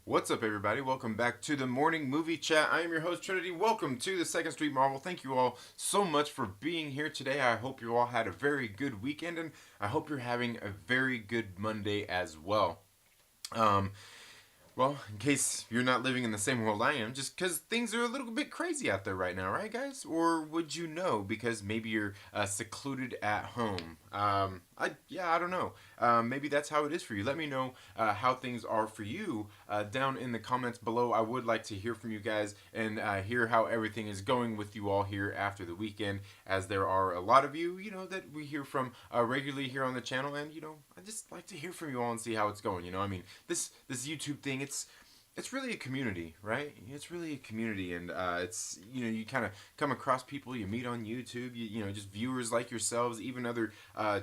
What's up, everybody? Welcome back to the morning movie chat. I am your host, Trinity. Welcome to the Second Street Marvel. Thank you all so much for being here today. I hope you all had a very good weekend, and I hope you're having a very good Monday as well. Um, well, in case you're not living in the same world I am, just because things are a little bit crazy out there right now, right, guys? Or would you know because maybe you're secluded at home? I don't know. Maybe that's how it is for you. Let me know how things are for you down in the comments below. I would like to hear from you guys and hear how everything is going with you all here after the weekend, as there are a lot of you, that we hear from regularly here on the channel, and I just like to hear from you all and see how it's going. I mean, this YouTube thing, it's really a community, right? It's really a community, and it's you kind of come across people you meet on YouTube, just viewers like yourselves, even other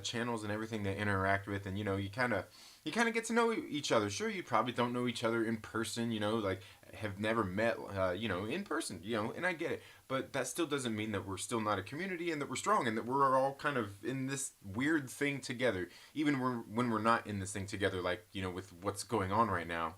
channels and everything they interact with, and you kind of get to know each other. Sure, you probably don't know each other in person, like have never met, in person, and I get it, but that still doesn't mean that we're still not a community and that we're strong and that we're all kind of in this weird thing together, even when we're not in this thing together, like with what's going on right now.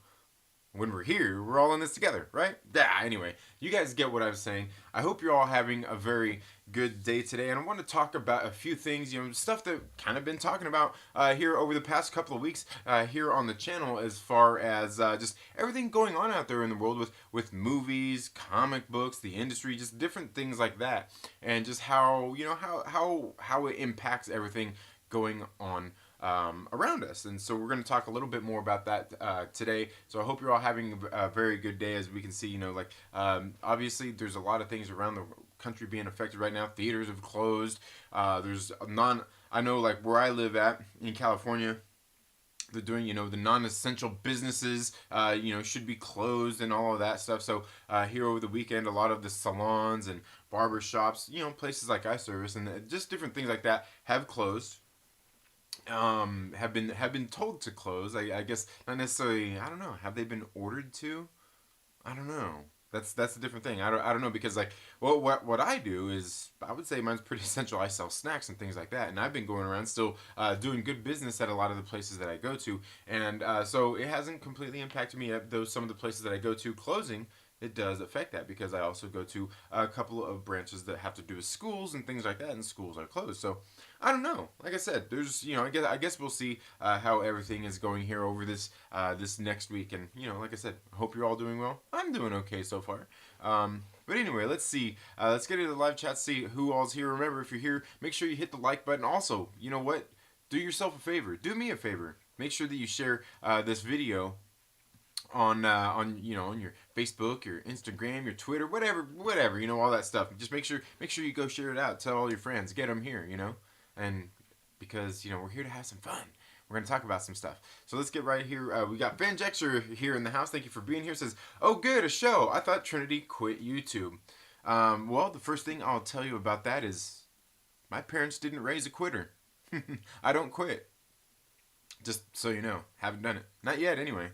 When we're here, we're all in this together, right? Yeah, anyway, you guys get what I'm saying. I hope you're all having a very good day today, and I want to talk about a few things, stuff that kind of been talking about here over the past couple of weeks here on the channel, as far as just everything going on out there in the world with movies, comic books, the industry, just different things like that, and just how, how it impacts everything going on around us. And so we're going to talk a little bit more about that today. So I hope you're all having a very good day. As we can see, obviously there's a lot of things around the country being affected right now. Theaters have closed. I know, like where I live at in California, they're doing, the non-essential businesses, should be closed and all of that stuff. So here over the weekend, a lot of the salons and barber shops, places like I service, and just different things like that have closed. Have been told to close. I guess not necessarily. I don't know. Have they been ordered to? I don't know. That's a different thing. I don't know, because what I do is, I would say mine's pretty essential. I sell snacks and things like that, and I've been going around still doing good business at a lot of the places that I go to, and so it hasn't completely impacted me. Though some of the places that I go to closing, it does affect that, because I also go to a couple of branches that have to do with schools and things like that, and schools are closed. So I don't know. Like I said, there's I guess we'll see how everything is going here over this next week, and like I said, I hope you're all doing well. I'm doing okay so far. But anyway, let's see. Let's get into the live chat. See who all's here. Remember, if you're here, make sure you hit the like button. Also, you know what? Do yourself a favor. Do me a favor. Make sure that you share this video on your Facebook, your Instagram, your Twitter, whatever, all that stuff. Just make sure you go share it out. Tell all your friends. Get them here, and because we're here to have some fun. We're going to talk about some stuff. So let's get right here. We got Van Jexer here in the house. Thank you for being here. Says, oh, good, a show. I thought Trinity quit YouTube. Well, the first thing I'll tell you about that is my parents didn't raise a quitter. I don't quit. Just so you know. Haven't done it. Not yet, anyway.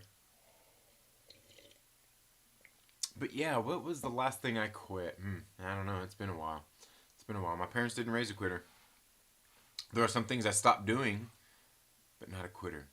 But yeah, what was the last thing I quit? I don't know. It's been a while. My parents didn't raise a quitter. There are some things I stopped doing, but not a quitter.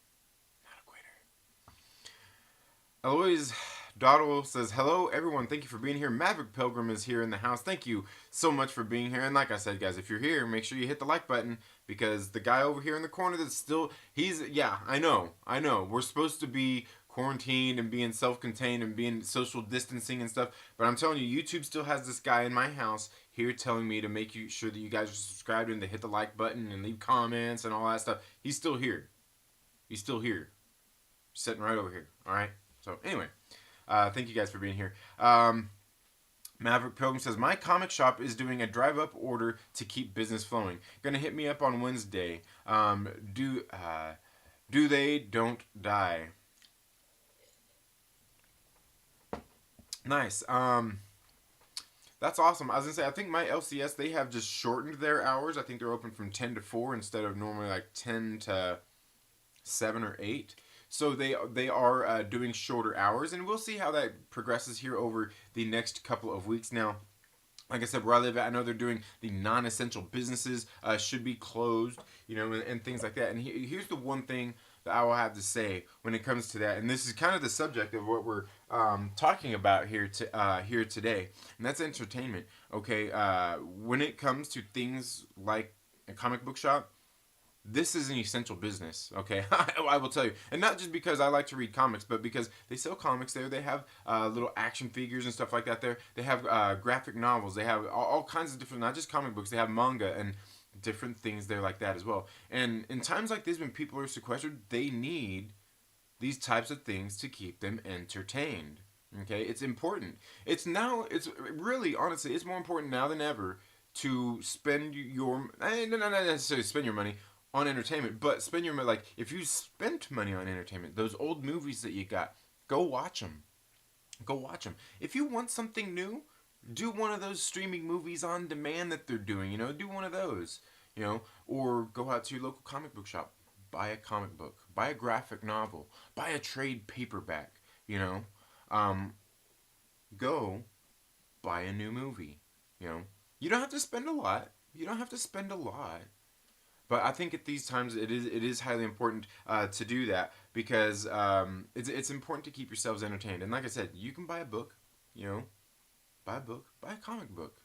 Eloise Dottle says, hello, everyone. Thank you for being here. Maverick Pilgrim is here in the house. Thank you so much for being here. And like I said, guys, if you're here, make sure you hit the like button, because the guy over here in the corner that's still, I know. We're supposed to be quarantined and being self-contained and being social distancing and stuff, but I'm telling you, YouTube still has this guy in my house here telling me to make sure that you guys are subscribed and to hit the like button and leave comments and all that stuff. He's still here. Sitting right over here. All right. So anyway, thank you guys for being here. Maverick Pilgrim says, my comic shop is doing a drive-up order to keep business flowing. Gonna hit me up on Wednesday. Do they don't die. Nice. That's awesome. I was gonna say, I think my LCS, they have just shortened their hours. I think they're open from 10 to 4 instead of normally like 10 to 7 or 8. So they are doing shorter hours, and we'll see how that progresses here over the next couple of weeks. Now, like I said, where I live at, I know they're doing the non-essential businesses should be closed, and things like that. And here's the one thing that I will have to say when it comes to that. And this is kind of the subject of what we're talking about here here today, and that's entertainment. Okay, when it comes to things like a comic book shop, this is an essential business. Okay, I will tell you, and not just because I like to read comics, but because they sell comics there. They have little action figures and stuff like that there. They have graphic novels. They have all kinds of different, not just comic books. They have manga and different things there like that as well. And in times like this, when people are sequestered, they need these types of things to keep them entertained. Okay, it's important. It's really, honestly, it's more important now than ever to spend your, not necessarily spend your money on entertainment, but spend your money, like, if you spent money on entertainment, those old movies that you got, go watch them. Go watch them. If you want something new, do one of those streaming movies on demand that they're doing, do one of those, or go out to your local comic book shop, buy a comic book, buy a graphic novel, buy a trade paperback, go buy a new movie, You don't have to spend a lot. You don't have to spend a lot. But I think at these times it is highly important to do that, because it's important to keep yourselves entertained. And like I said, you can buy a book, buy a book, buy a comic book,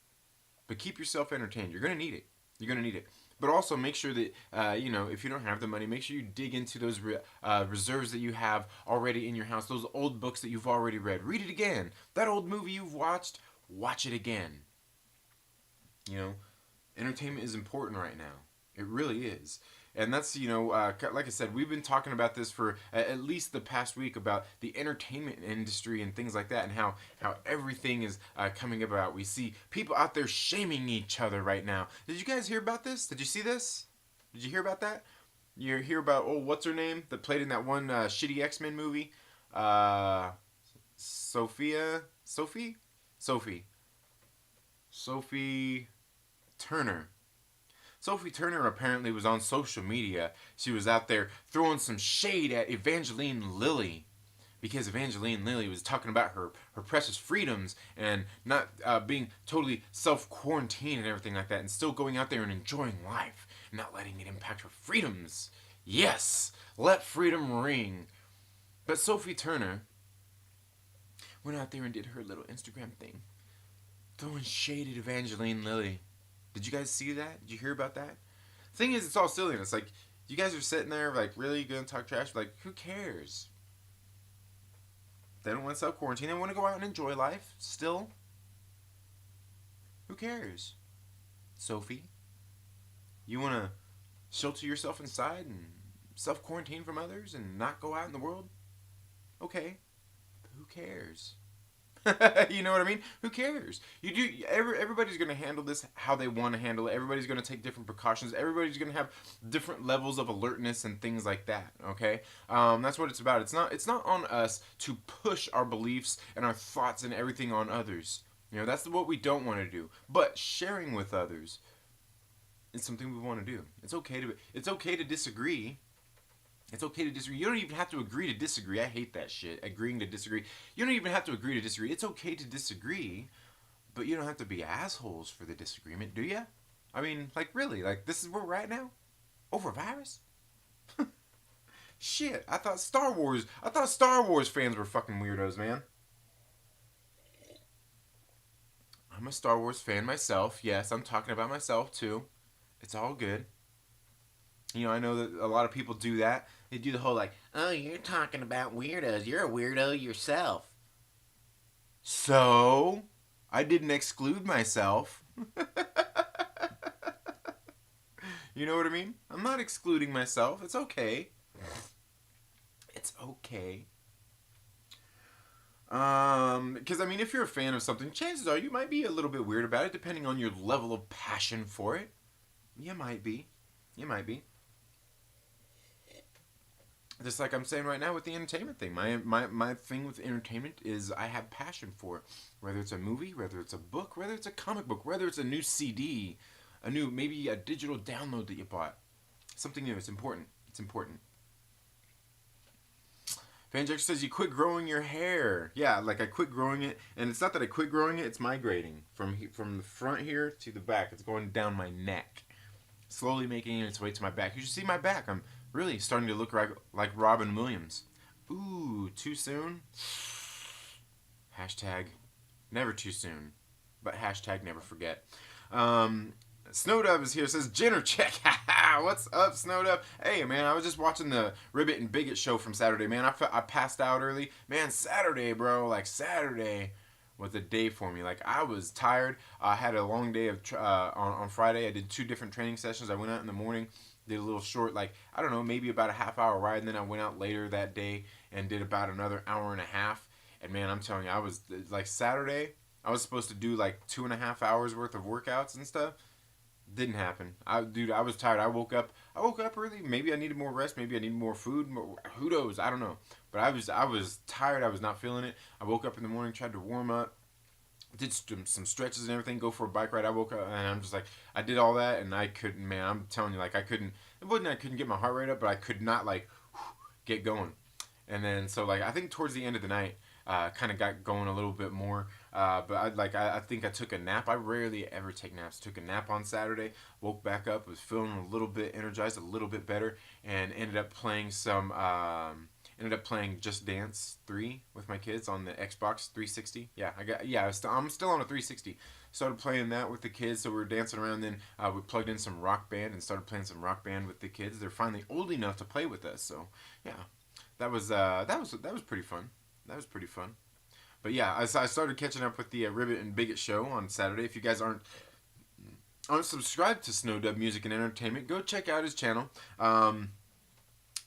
but keep yourself entertained. You're gonna need it. You're gonna need it. But also make sure that if you don't have the money, make sure you dig into those reserves that you have already in your house. Those old books that you've already read, read it again. That old movie you've watched, watch it again. Entertainment is important right now. It really is. And that's, like I said, we've been talking about this for at least the past week, about the entertainment industry and things like that, and how everything is coming about. We see people out there shaming each other right now. Did you guys hear about this? Did you see this? Did you hear about that? You hear about, what's her name that played in that one shitty X-Men movie? Sophie Turner. Sophie Turner apparently was on social media. She was out there throwing some shade at Evangeline Lilly, because Evangeline Lilly was talking about her precious freedoms and not being totally self-quarantined and everything like that, and still going out there and enjoying life and not letting it impact her freedoms. Yes, let freedom ring. But Sophie Turner went out there and did her little Instagram thing, throwing shade at Evangeline Lilly. Did you guys see that? Did you hear about that? The thing is, it's all silliness. Like, you guys are sitting there, like, really gonna talk trash? Like, who cares? They don't want to self-quarantine. They want to go out and enjoy life still. Who cares? Sophie, you want to shelter yourself inside and self-quarantine from others and not go out in the world? Okay. But who cares? You know what I mean? Who cares? Everybody's going to handle this how they want to handle it. Everybody's going to take different precautions. Everybody's going to have different levels of alertness and things like that. Okay, that's what it's about. It's not on us to push our beliefs and our thoughts and everything on others. That's what we don't want to do. But sharing with others is something we want to do. It's okay to disagree. It's okay to disagree. You don't even have to agree to disagree. I hate that shit. Agreeing to disagree. You don't even have to agree to disagree. It's okay to disagree, but you don't have to be assholes for the disagreement, do ya? I mean, like, really? Like, this is where we're at now? Over a virus? Shit, I thought Star Wars fans were fucking weirdos, man. I'm a Star Wars fan myself. Yes, I'm talking about myself, too. It's all good. I know that a lot of people do that. They do the whole, like, oh, you're talking about weirdos. You're a weirdo yourself. So, I didn't exclude myself. You know what I mean? I'm not excluding myself. It's okay. It's okay. Because, I mean, if you're a fan of something, chances are you might be a little bit weird about it, depending on your level of passion for it. You might be. Just like I'm saying right now with the entertainment thing. My thing with entertainment is I have passion for it. Whether it's a movie, whether it's a book, whether it's a comic book, whether it's a new CD, maybe a digital download that you bought. Something new. It's important. It's important. Fanjack says you quit growing your hair. Yeah, like I quit growing it. And it's not that I quit growing it. It's migrating. From the front here to the back. It's going down my neck. Slowly making its way to my back. You should see my back. I'm really starting to look like Robin Williams. Ooh, too soon? Hashtag never too soon. But hashtag never forget. Snowdub is here, says Jenner check. What's up, Snowdub? Hey, man, I was just watching the Ribbit and Bigot show from Saturday, man. I passed out early. Man, Saturday, bro. Like, Saturday was a day for me. Like, I was tired. I had a long day on Friday. I did 2 different training sessions. I went out in the morning, did a little short, like, I don't know, maybe about a half-hour ride, and then I went out later that day and did about another hour and a half. And, man, I'm telling you, I was, like, Saturday, I was supposed to do, like, 2.5 hours worth of workouts and stuff. Didn't happen. I was tired. I woke up early. Maybe I needed more rest. Maybe I needed more food. Who knows? I don't know. But I was tired. I was not feeling it. I woke up in the morning, tried to warm up, did some stretches and everything, go for a bike ride. I woke up and I'm just like, I did all that and I couldn't, man, I'm telling you, like, I couldn't get my heart rate up, but I could not, like, get going. And then, so, like, I think towards the end of the night, kind of got going a little bit more. But I think I took a nap. I rarely ever take naps. Took a nap on Saturday, woke back up, was feeling a little bit energized, a little bit better, and ended up playing Just Dance 3 with my kids on the Xbox 360. I'm still on a 360. Started playing that with the kids, so we were dancing around. Then we plugged in some Rock Band and started playing some Rock Band with the kids. They're finally old enough to play with us, so yeah, that was pretty fun. That was pretty fun. But yeah, I started catching up with the Ribbit and Bigot show on Saturday. If you guys aren't subscribed to Snowdub Music and Entertainment, go check out his channel.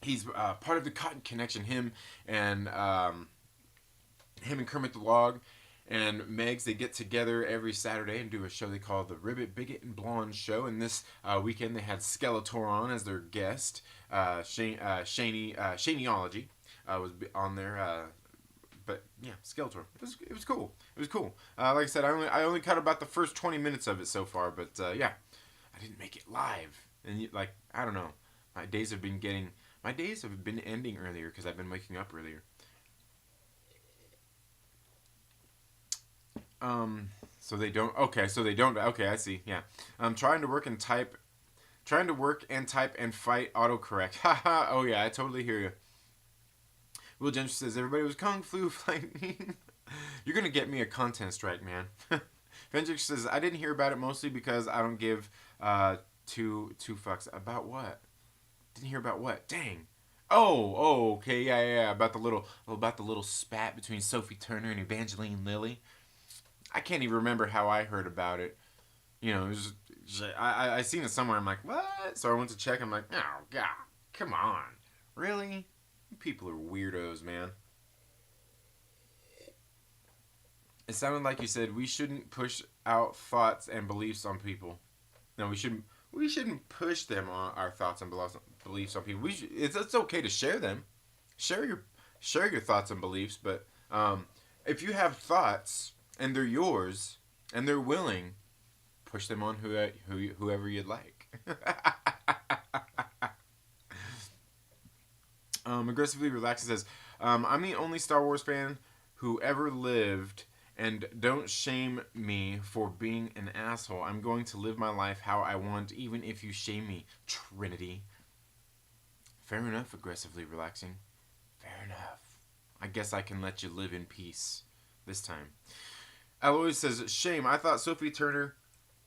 He's part of the Cotton Connection. Him and Kermit the Log and Megs, they get together every Saturday and do a show they call the Ribbit, Bigot, and Blonde Show. And this weekend they had Skeletor on as their guest. Shaneology was on there. But yeah, Skeletor. It was cool. It was cool. Like I said, I only caught about the first 20 minutes of it so far. But yeah, I didn't make it live. And like, I don't know. My days have been ending earlier because I've been waking up earlier. So they don't. Okay, I see. Yeah. I'm trying to work and type and fight autocorrect. Haha. Oh yeah, I totally hear you. Will Gentry says everybody was kung flu fighting. You're gonna get me a content strike, man. Vendrick says I didn't hear about it mostly because I don't give two fucks about what. Didn't hear about what? Dang. Oh, okay, yeah. About the little spat between Sophie Turner and Evangeline Lilly. I can't even remember how I heard about it. You know, it was I seen it somewhere. I'm like, what? So I went to check. I'm like, oh god, come on, really? People are weirdos, man. It sounded like you said we shouldn't push out thoughts and beliefs on people. No, we shouldn't push them on our thoughts and beliefs on people. It's okay to share them, share your thoughts and beliefs. But if you have thoughts and they're yours and they're willing, push them on whoever you'd like. Aggressively Relaxed says, I'm the only Star Wars fan who ever lived, and don't shame me for being an asshole. I'm going to live my life how I want, even if you shame me, Trinity. Fair enough, Aggressively Relaxing. Fair enough. I guess I can let you live in peace this time. Alois says, shame. I thought Sophie Turner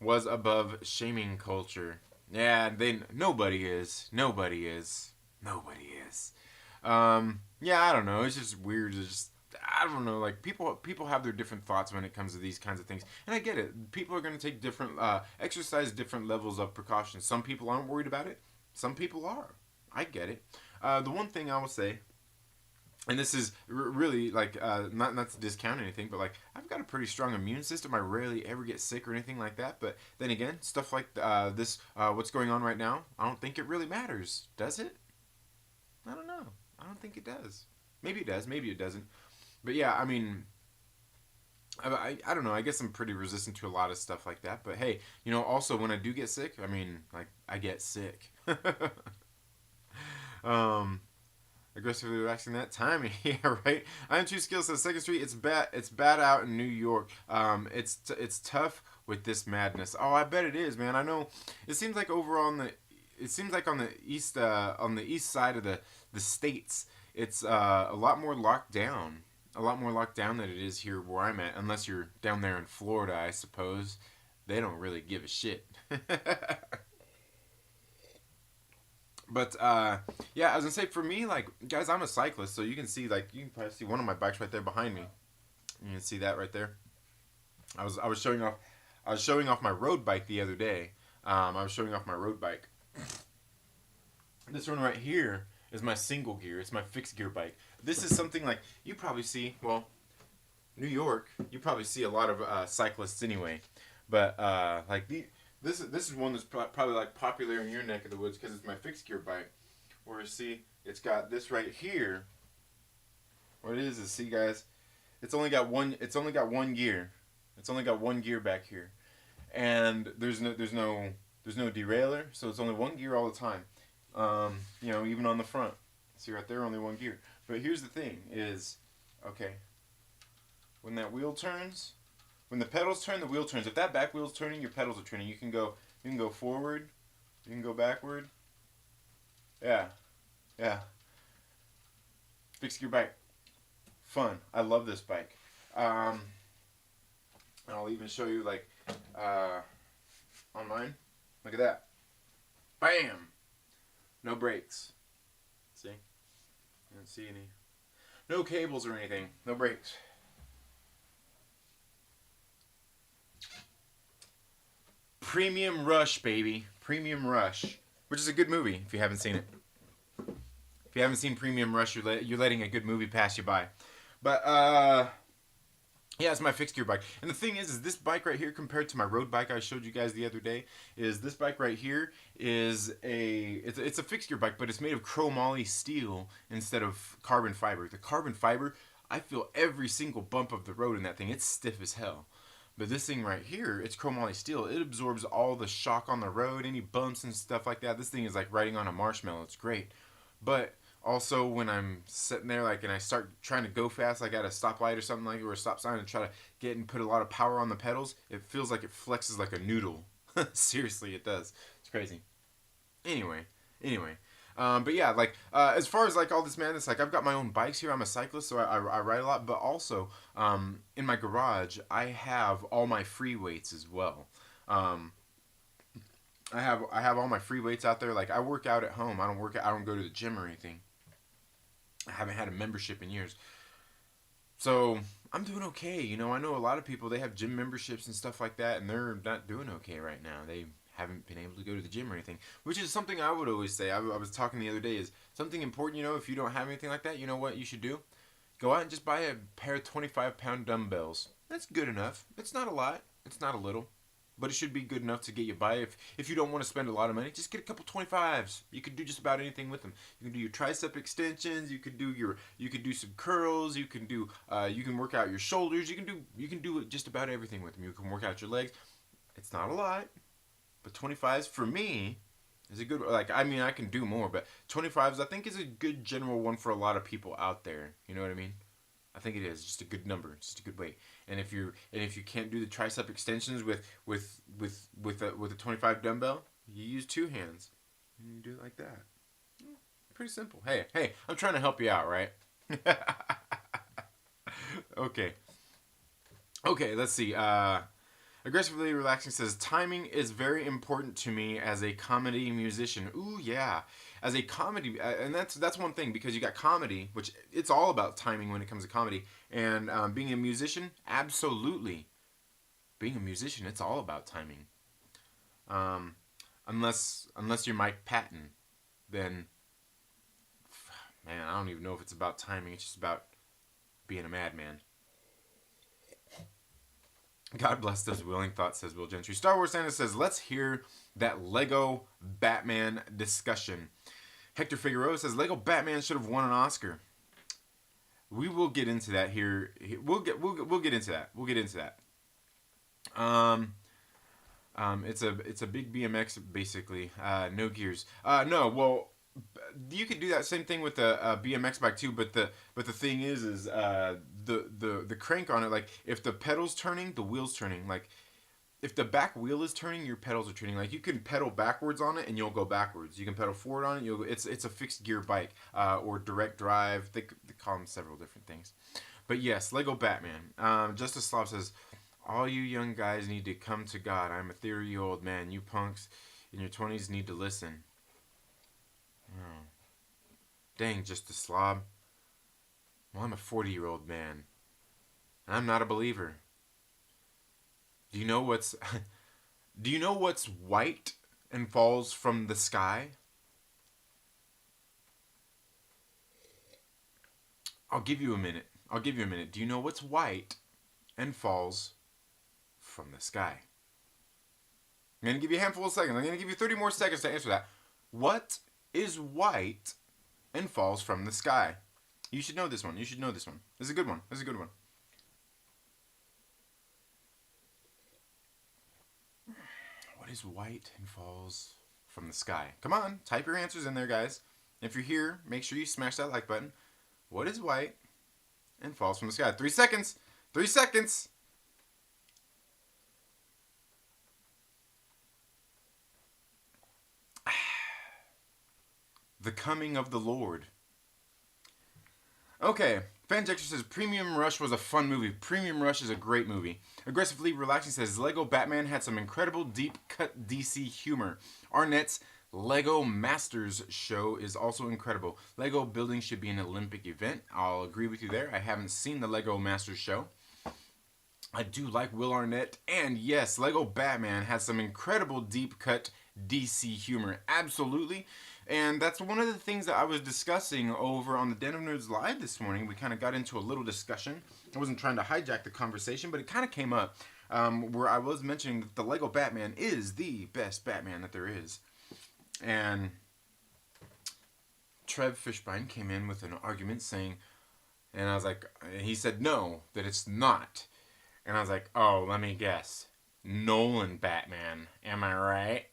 was above shaming culture. Yeah, nobody is. Yeah, I don't know. It's just weird. I don't know. Like people have their different thoughts when it comes to these kinds of things, and I get it. People are going to take exercise different levels of precaution. Some people aren't worried about it. Some people are. I get it. The one thing I will say, and this is really like not to discount anything, but like I've got a pretty strong immune system. I rarely ever get sick or anything like that. But then again, stuff like this, what's going on right now, I don't think it really matters, does it? I don't know. I don't think it does. Maybe it does. Maybe it doesn't. But yeah, I mean, I don't know. I guess I'm pretty resistant to a lot of stuff like that. But hey, also when I do get sick, I mean, like I get sick. Aggressively relaxing that timing. Yeah, right. I'm Two Skills says Second Street. It's bad out in New York. It's tough with this madness. Oh, I bet it is, man. I know. It seems like over on the it seems like on the east side of the states, it's a lot more locked down. A lot more locked down than it is here where I'm at. Unless you're down there in Florida, I suppose. They don't really give a shit. But yeah, I was gonna say for me, like guys, I'm a cyclist, so you can see like you can probably see one of my bikes right there behind me. You can see that right there. I was showing off my road bike the other day. I was showing off my road bike. This one right here is my single gear. It's my fixed gear bike. This is something like you probably see. Well, New York, you probably see a lot of cyclists anyway. But like this is one that's probably like popular in your neck of the woods because it's my fixed gear bike. Where see, it's got this right here. What it is see guys, it's only got one gear. It's only got one gear back here, and there's no derailleur, so it's only one gear all the time. You know, even on the front. See right there, only one gear. But here's the thing: is okay. When that wheel turns, when the pedals turn, the wheel turns. If that back wheel's turning, your pedals are turning. You can go forward, you can go backward. Yeah, yeah. Fixed gear bike, fun. I love this bike. I'll even show you like on mine. Look at that. Bam! No brakes. See? I don't see any. No cables or anything. No brakes. Premium Rush, baby. Premium Rush. Which is a good movie if you haven't seen it. If you haven't seen Premium Rush, you're letting a good movie pass you by. But, yeah, it's my fixed gear bike. And the thing is this bike right here compared to my road bike I showed you guys the other day, is this bike right here is it's a fixed gear bike, but it's made of chromoly steel instead of carbon fiber. The carbon fiber, I feel every single bump of the road in that thing. It's stiff as hell. But this thing right here, it's chromoly steel. It absorbs all the shock on the road, any bumps and stuff like that. This thing is like riding on a marshmallow. It's great. But also, when I'm sitting there, like, and I start trying to go fast, like at a stoplight or something like, or a stop sign, and try to get and put a lot of power on the pedals, it feels like it flexes like a noodle. Seriously, it does. It's crazy. Anyway. But yeah, like, as far as like all this madness, like I've got my own bikes here. I'm a cyclist, so I ride a lot. But also, in my garage, I have all my free weights as well. I have all my free weights out there. Like I work out at home. I don't go to the gym or anything. I haven't had a membership in years. So I'm doing okay. You know, I know a lot of people, they have gym memberships and stuff like that, and they're not doing okay right now. They haven't been able to go to the gym or anything, which is something I would always say. I was talking the other day, is something important, you know, if you don't have anything like that, you know what you should do? Go out and just buy a pair of 25-pound dumbbells. That's good enough. It's not a lot. It's not a little. But it should be good enough to get you by. If you don't want to spend a lot of money, just get a couple 25s. You can do just about anything with them. You can do your tricep extensions. You can do some curls. You can work out your shoulders. You can do just about everything with them. You can work out your legs. It's not a lot, but 25s for me is a good. Like, I mean, I can do more, but 25s I think is a good general one for a lot of people out there. You know what I mean? I think it is just a good number. It's just a good weight. And if you can't do the tricep extensions with a 25 dumbbell, you use two hands and you do it like that. Pretty simple. Hey, I'm trying to help you out, right? Okay, let's see. Aggressively Relaxing says, timing is very important to me as a comedy musician. Ooh, yeah. As a comedy, and that's one thing, because you got comedy, which it's all about timing when it comes to comedy. And being a musician, absolutely. Being a musician, it's all about timing. Unless you're Mike Patton, then, man, I don't even know if it's about timing. It's just about being a madman. God bless those willing thoughts, says Will Gentry. Star Wars Santa says, let's hear that Lego Batman discussion. Hector Figueroa says, Lego Batman should have won an Oscar. We will get into that here. We'll get into that. We'll get into that. It's a big BMX basically. No gears. No. Well, you could do that same thing with a BMX bike too. But the thing is the crank on it. Like if the pedal's turning, the wheel's turning. Like if the back wheel is turning, your pedals are turning. Like you can pedal backwards on it and you'll go backwards. You can pedal forward on it. You'll go, it's a fixed gear bike or direct drive. They call them several different things. But yes, Lego Batman. Justice Slav says, all you young guys need to come to God. I'm a 30-year-old man. You punks in your 20s need to listen. Oh. Dang, Justice Slav. Well, I'm a 40-year-old man. And I'm not a believer. Do you know what's white and falls from the sky? I'll give you a minute. Do you know what's white and falls from the sky? I'm going to give you a handful of seconds. I'm going to give you 30 more seconds to answer that. What is white and falls from the sky? You should know this one. This is a good one. What is white and falls from the sky? Come on, type your answers in there, guys. If you're here, make sure you smash that like button. What is white and falls from the sky? 3 seconds. 3 seconds. The Coming of the Lord. Okay, Fanjector says Premium Rush was a fun movie. Premium Rush is a great movie. Aggressively Relaxing says Lego Batman had some incredible deep cut DC humor. Arnett's Lego Masters show is also incredible. Lego building should be an Olympic event. I'll agree with you there. I haven't seen the Lego Masters show. I do like Will Arnett. And yes, Lego Batman has some incredible deep cut DC humor. Absolutely. And that's one of the things that I was discussing over on the Den of Nerds Live this morning. We kind of got into a little discussion. I wasn't trying to hijack the conversation, but it kind of came up where I was mentioning that the Lego Batman is the best Batman that there is. And Trev Fishbein came in with an argument saying, and I was like, he said no, that it's not. And I was like, oh, let me guess. Nolan Batman, am I right?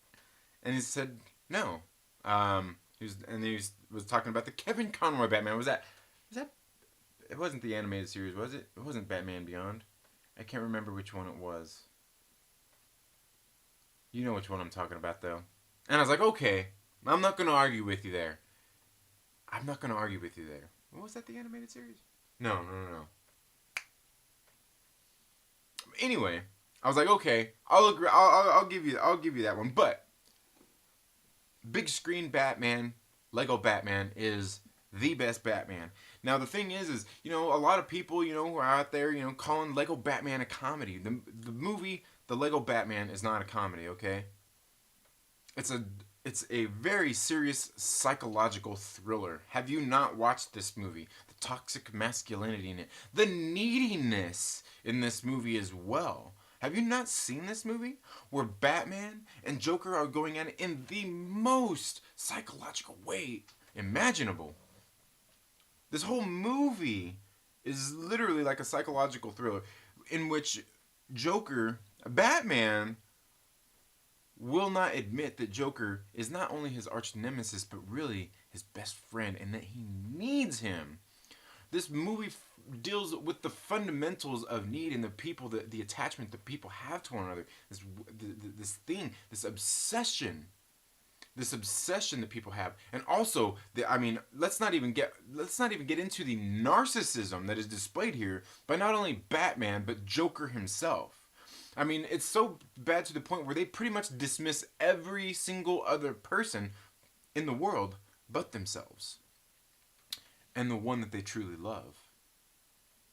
And he said no. He was talking about the Kevin Conroy Batman. Was that? It wasn't the animated series, was it? It wasn't Batman Beyond. I can't remember which one it was. You know which one I'm talking about, though. And I was like, okay, I'm not gonna argue with you there. What was that? The animated series? No. Anyway, I was like, okay, I'll agree. I'll give you that one, but. Big screen Batman, Lego Batman is the best Batman. Now the thing is a lot of people who are out there calling Lego Batman a comedy. The movie The Lego Batman is not a comedy, okay? It's a very serious psychological thriller. Have you not watched this movie? The toxic masculinity in it, the neediness in this movie as well. Have you not seen this movie? Where Batman and Joker are going at it in the most psychological way imaginable. This whole movie is literally like a psychological thriller in which Batman will not admit that Joker is not only his arch nemesis, but really his best friend, and that he needs him. This movie deals with the fundamentals of need and the attachment that people have to one another. This obsession that people have, and also let's not even get into the narcissism that is displayed here by not only Batman but Joker himself. I mean, it's so bad to the point where they pretty much dismiss every single other person in the world but themselves. And the one that they truly love,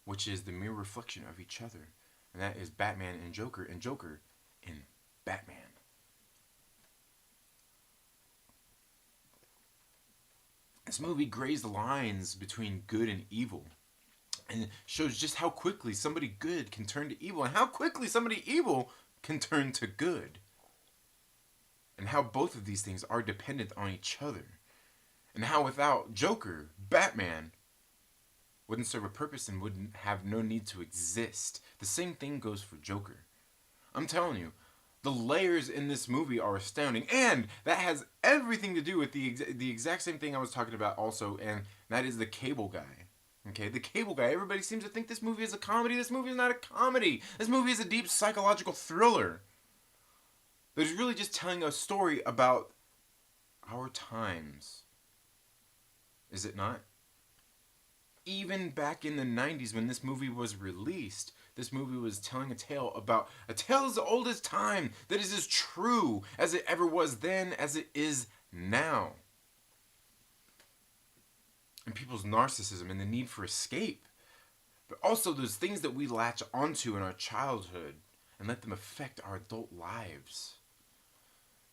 which is the mere reflection of each other. And that is Batman and Joker in Batman. This movie grays the lines between good and evil. And it shows just how quickly somebody good can turn to evil, and how quickly somebody evil can turn to good. And how both of these things are dependent on each other. And how without Joker, Batman wouldn't serve a purpose and wouldn't have no need to exist. The same thing goes for Joker. I'm telling you, the layers in this movie are astounding. And that has everything to do with the exact same thing I was talking about also, and that is the Cable Guy. Okay, the Cable Guy. Everybody seems to think this movie is a comedy. This movie is not a comedy. This movie is a deep psychological thriller. There's really just telling a story about our times. Is it not? Even back in the 90s when this movie was released, this movie was telling a tale as old as time, that is as true as it ever was then as it is now. And people's narcissism and the need for escape. But also those things that we latch onto in our childhood and let them affect our adult lives.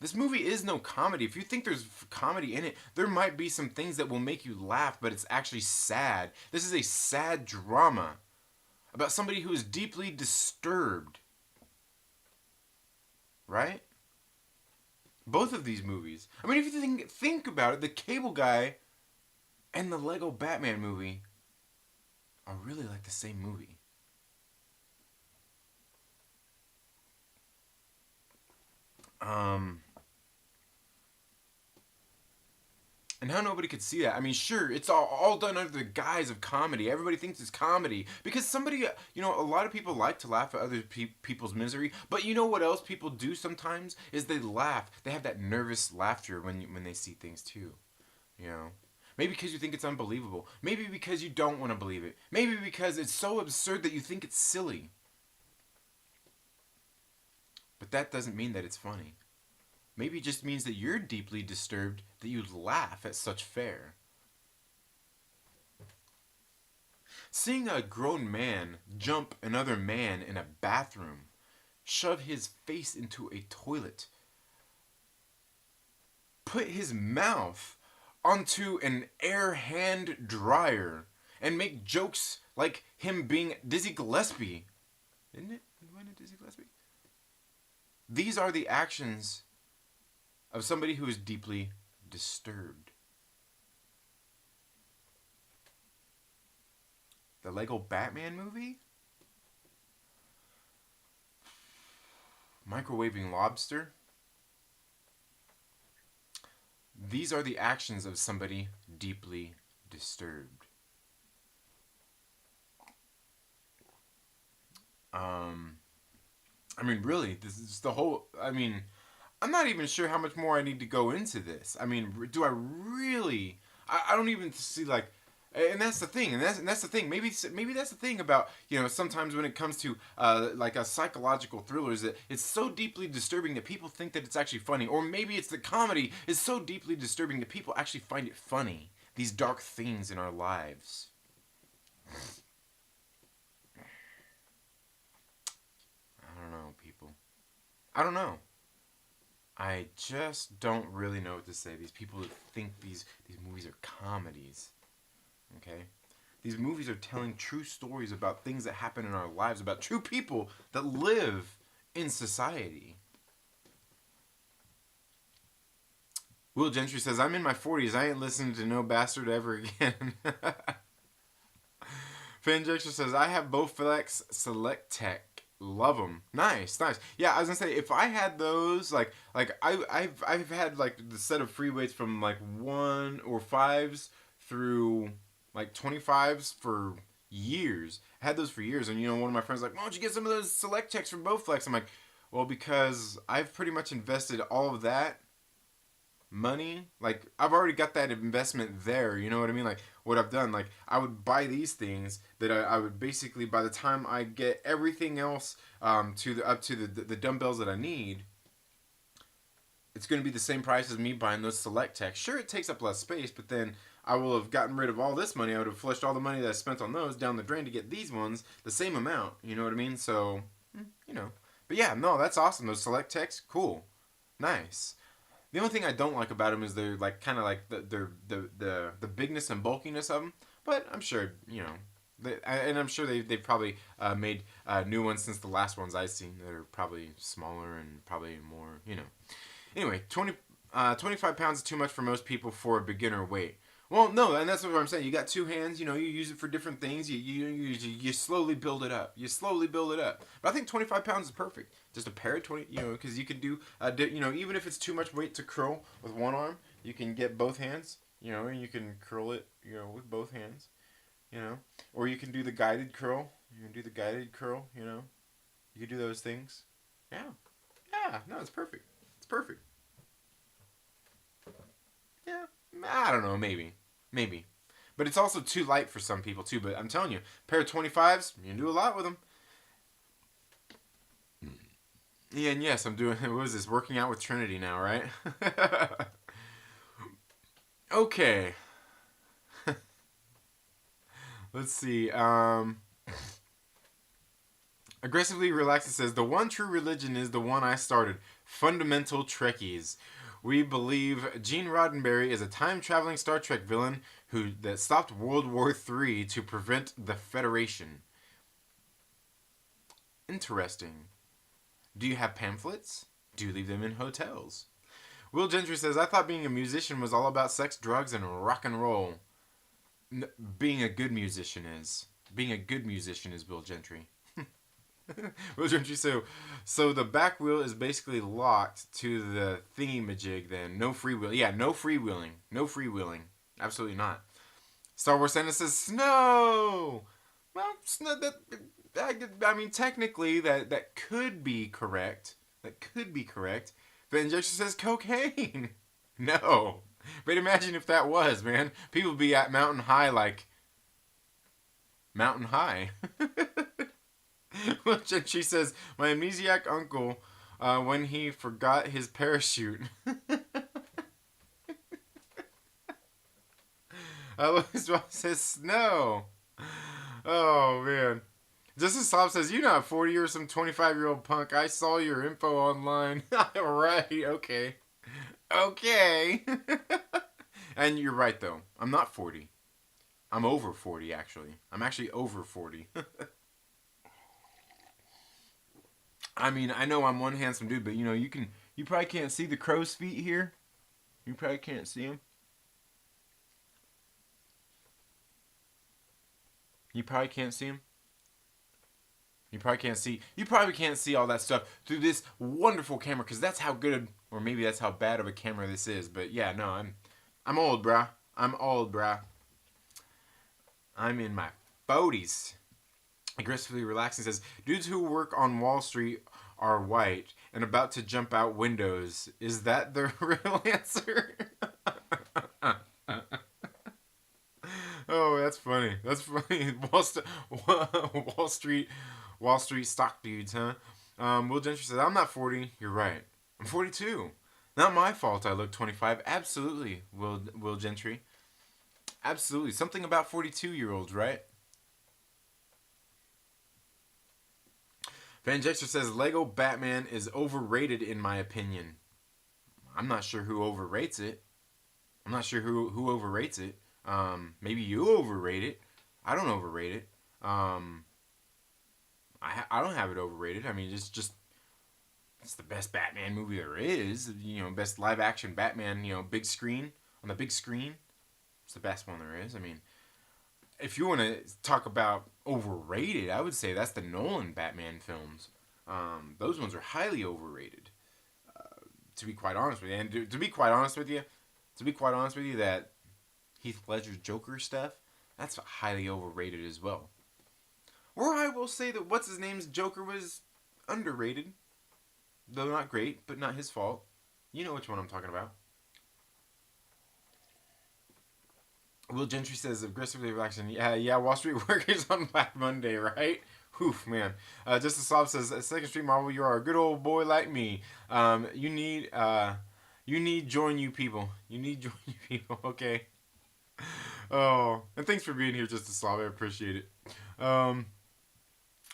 This movie is no comedy. If you think there's comedy in it, there might be some things that will make you laugh, but it's actually sad. This is a sad drama about somebody who is deeply disturbed. Right? Both of these movies. I mean, if you think about it, The Cable Guy and the Lego Batman movie are really like the same movie. And how nobody could see that. I mean, sure, it's all done under the guise of comedy. Everybody thinks it's comedy. Because somebody, a lot of people like to laugh at other people's misery. But you know what else people do sometimes? Is they laugh. They have that nervous laughter when they see things too. Maybe because you think it's unbelievable. Maybe because you don't want to believe it. Maybe because it's so absurd that you think it's silly. But that doesn't mean that it's funny. Maybe it just means that you're deeply disturbed that you'd laugh at such fare. Seeing a grown man jump another man in a bathroom, shove his face into a toilet, put his mouth onto an air hand dryer, and make jokes like him being Dizzy Gillespie. Isn't it? Wasn't it Dizzy Gillespie? These are the actions of somebody who is deeply disturbed. The Lego Batman movie? Microwaving lobster? These are the actions of somebody deeply disturbed. I mean, really, this is the whole... I'm not even sure how much more I need to go into this. I mean, do I really... I don't even see, like... And that's the thing. And that's the thing. Maybe that's the thing about, sometimes when it comes to, like, a psychological thriller, is that it's so deeply disturbing that people think that it's actually funny. Or maybe it's the comedy is so deeply disturbing that people actually find it funny. These dark things in our lives. I don't know, people. I don't know. I just don't really know what to say. These people that think these movies are comedies. Okay? These movies are telling true stories about things that happen in our lives, about true people that live in society. Will Gentry says, I'm in my 40s. I ain't listening to no bastard ever again. Fanjexter says, I have Bowflex SelectTech. Love them. Nice. Yeah, I was gonna say, if I had those, like I've had like the set of free weights from like 1 or 5s through like 25s for years. I had those for years, and one of my friends was like, why don't you get some of those SelectTechs from Bowflex? I'm like, well, because I've pretty much invested all of that money, like I've already got that investment there, you know what I mean? Like what I've done, like I would buy these things that I would basically, by the time I get everything else up to the dumbbells that I need, it's going to be the same price as me buying those SelectTech. Sure, it takes up less space, but then I will have gotten rid of all this money. I would have flushed all the money that I spent on those down the drain to get these ones the same amount, you know what I mean? So, but yeah, no, that's awesome. Those SelectTechs, cool, nice. The only thing I don't like about them is they're like kind of like the bigness and bulkiness of them. But I'm sure and I'm sure they've probably made new ones since the last ones I've seen that are probably smaller and probably more. Anyway, 25 pounds is too much for most people for a beginner weight. Well, no, and that's what I'm saying. You got 2 hands, you use it for different things. You slowly build it up. But I think 25 pounds is perfect. Just a pair of 20, because you can do, even if it's too much weight to curl with one arm, you can get both hands, and you can curl it, with both hands, or you can do the guided curl. You can do those things. Yeah, no, it's perfect. perfect. Yeah, I don't know, maybe. But it's also too light for some people too. But I'm telling you, a pair of 25s, you can do a lot with them. Yeah, and yes, I'm doing, what is this, working out with Trinity now, right? Okay. Let's see. Aggressively Relaxed says, the one true religion is the one I started. Fundamental Trekkies. We believe Gene Roddenberry is a time-traveling Star Trek villain that stopped World War III to prevent the Federation. Interesting. Do you have pamphlets? Do you leave them in hotels? Will Gentry says, I thought being a musician was all about sex, drugs, and rock and roll. Being a good musician is. Being a good musician is Will Gentry. Will Gentry, so the back wheel is basically locked to the thingy-majig then. No freewheel. Yeah, no freewheeling. No freewheeling. Absolutely not. Star Wars Santa says, snow! Well, snow, I mean, technically, that could be correct. That could be correct. The injection says cocaine. No. But imagine if that was, man. People would be at Mountain High like... Mountain High. She says, my amnesiac uncle, when he forgot his parachute. Says snow. Oh, man. Justice Slob says, you're not 40, you're some 25-year-old punk. I saw your info online. Right, okay. Okay. And you're right, though. I'm not 40. I'm over 40, actually. I'm actually over 40. I mean, I know I'm one handsome dude, but you probably can't see the crow's feet here. You probably can't see them. You probably can't see them. You probably can't see all that stuff through this wonderful camera, because that's how good, or maybe that's how bad of a camera this is. But yeah, no, I'm old, brah. I'm in my 40s. Aggressively Relaxing says, dudes who work on Wall Street are white and about to jump out windows. Is that the real answer? Oh, that's funny. Wall Street stock dudes, huh? Will Gentry says, I'm not 40. You're right. I'm 42. Not my fault I look 25. Absolutely, Will Gentry. Absolutely. Something about 42-year-olds, right? Van Jexter says, Lego Batman is overrated in my opinion. I'm not sure who overrates it. Who overrates it. Maybe you overrate it. I don't overrate it. I don't have it overrated. I mean, it's the best Batman movie there is. Best live action Batman. Big screen on the big screen. It's the best one there is. I mean, if you want to talk about overrated, I would say that's the Nolan Batman films. Those ones are highly overrated. To be quite honest with you, and to be quite honest with you, that Heath Ledger's Joker stuff, that's highly overrated as well. Or I will say that what's his name's Joker was underrated, though not great, but not his fault. You know which one I'm talking about. Will Gentry says, aggressively relaxing. Yeah, Wall Street workers on Black Monday, right? Oof, man. Justice Slob says, Second Street Marvel, you are a good old boy like me. You need join you people. Okay. Oh, and thanks for being here, Justice Slob. I appreciate it.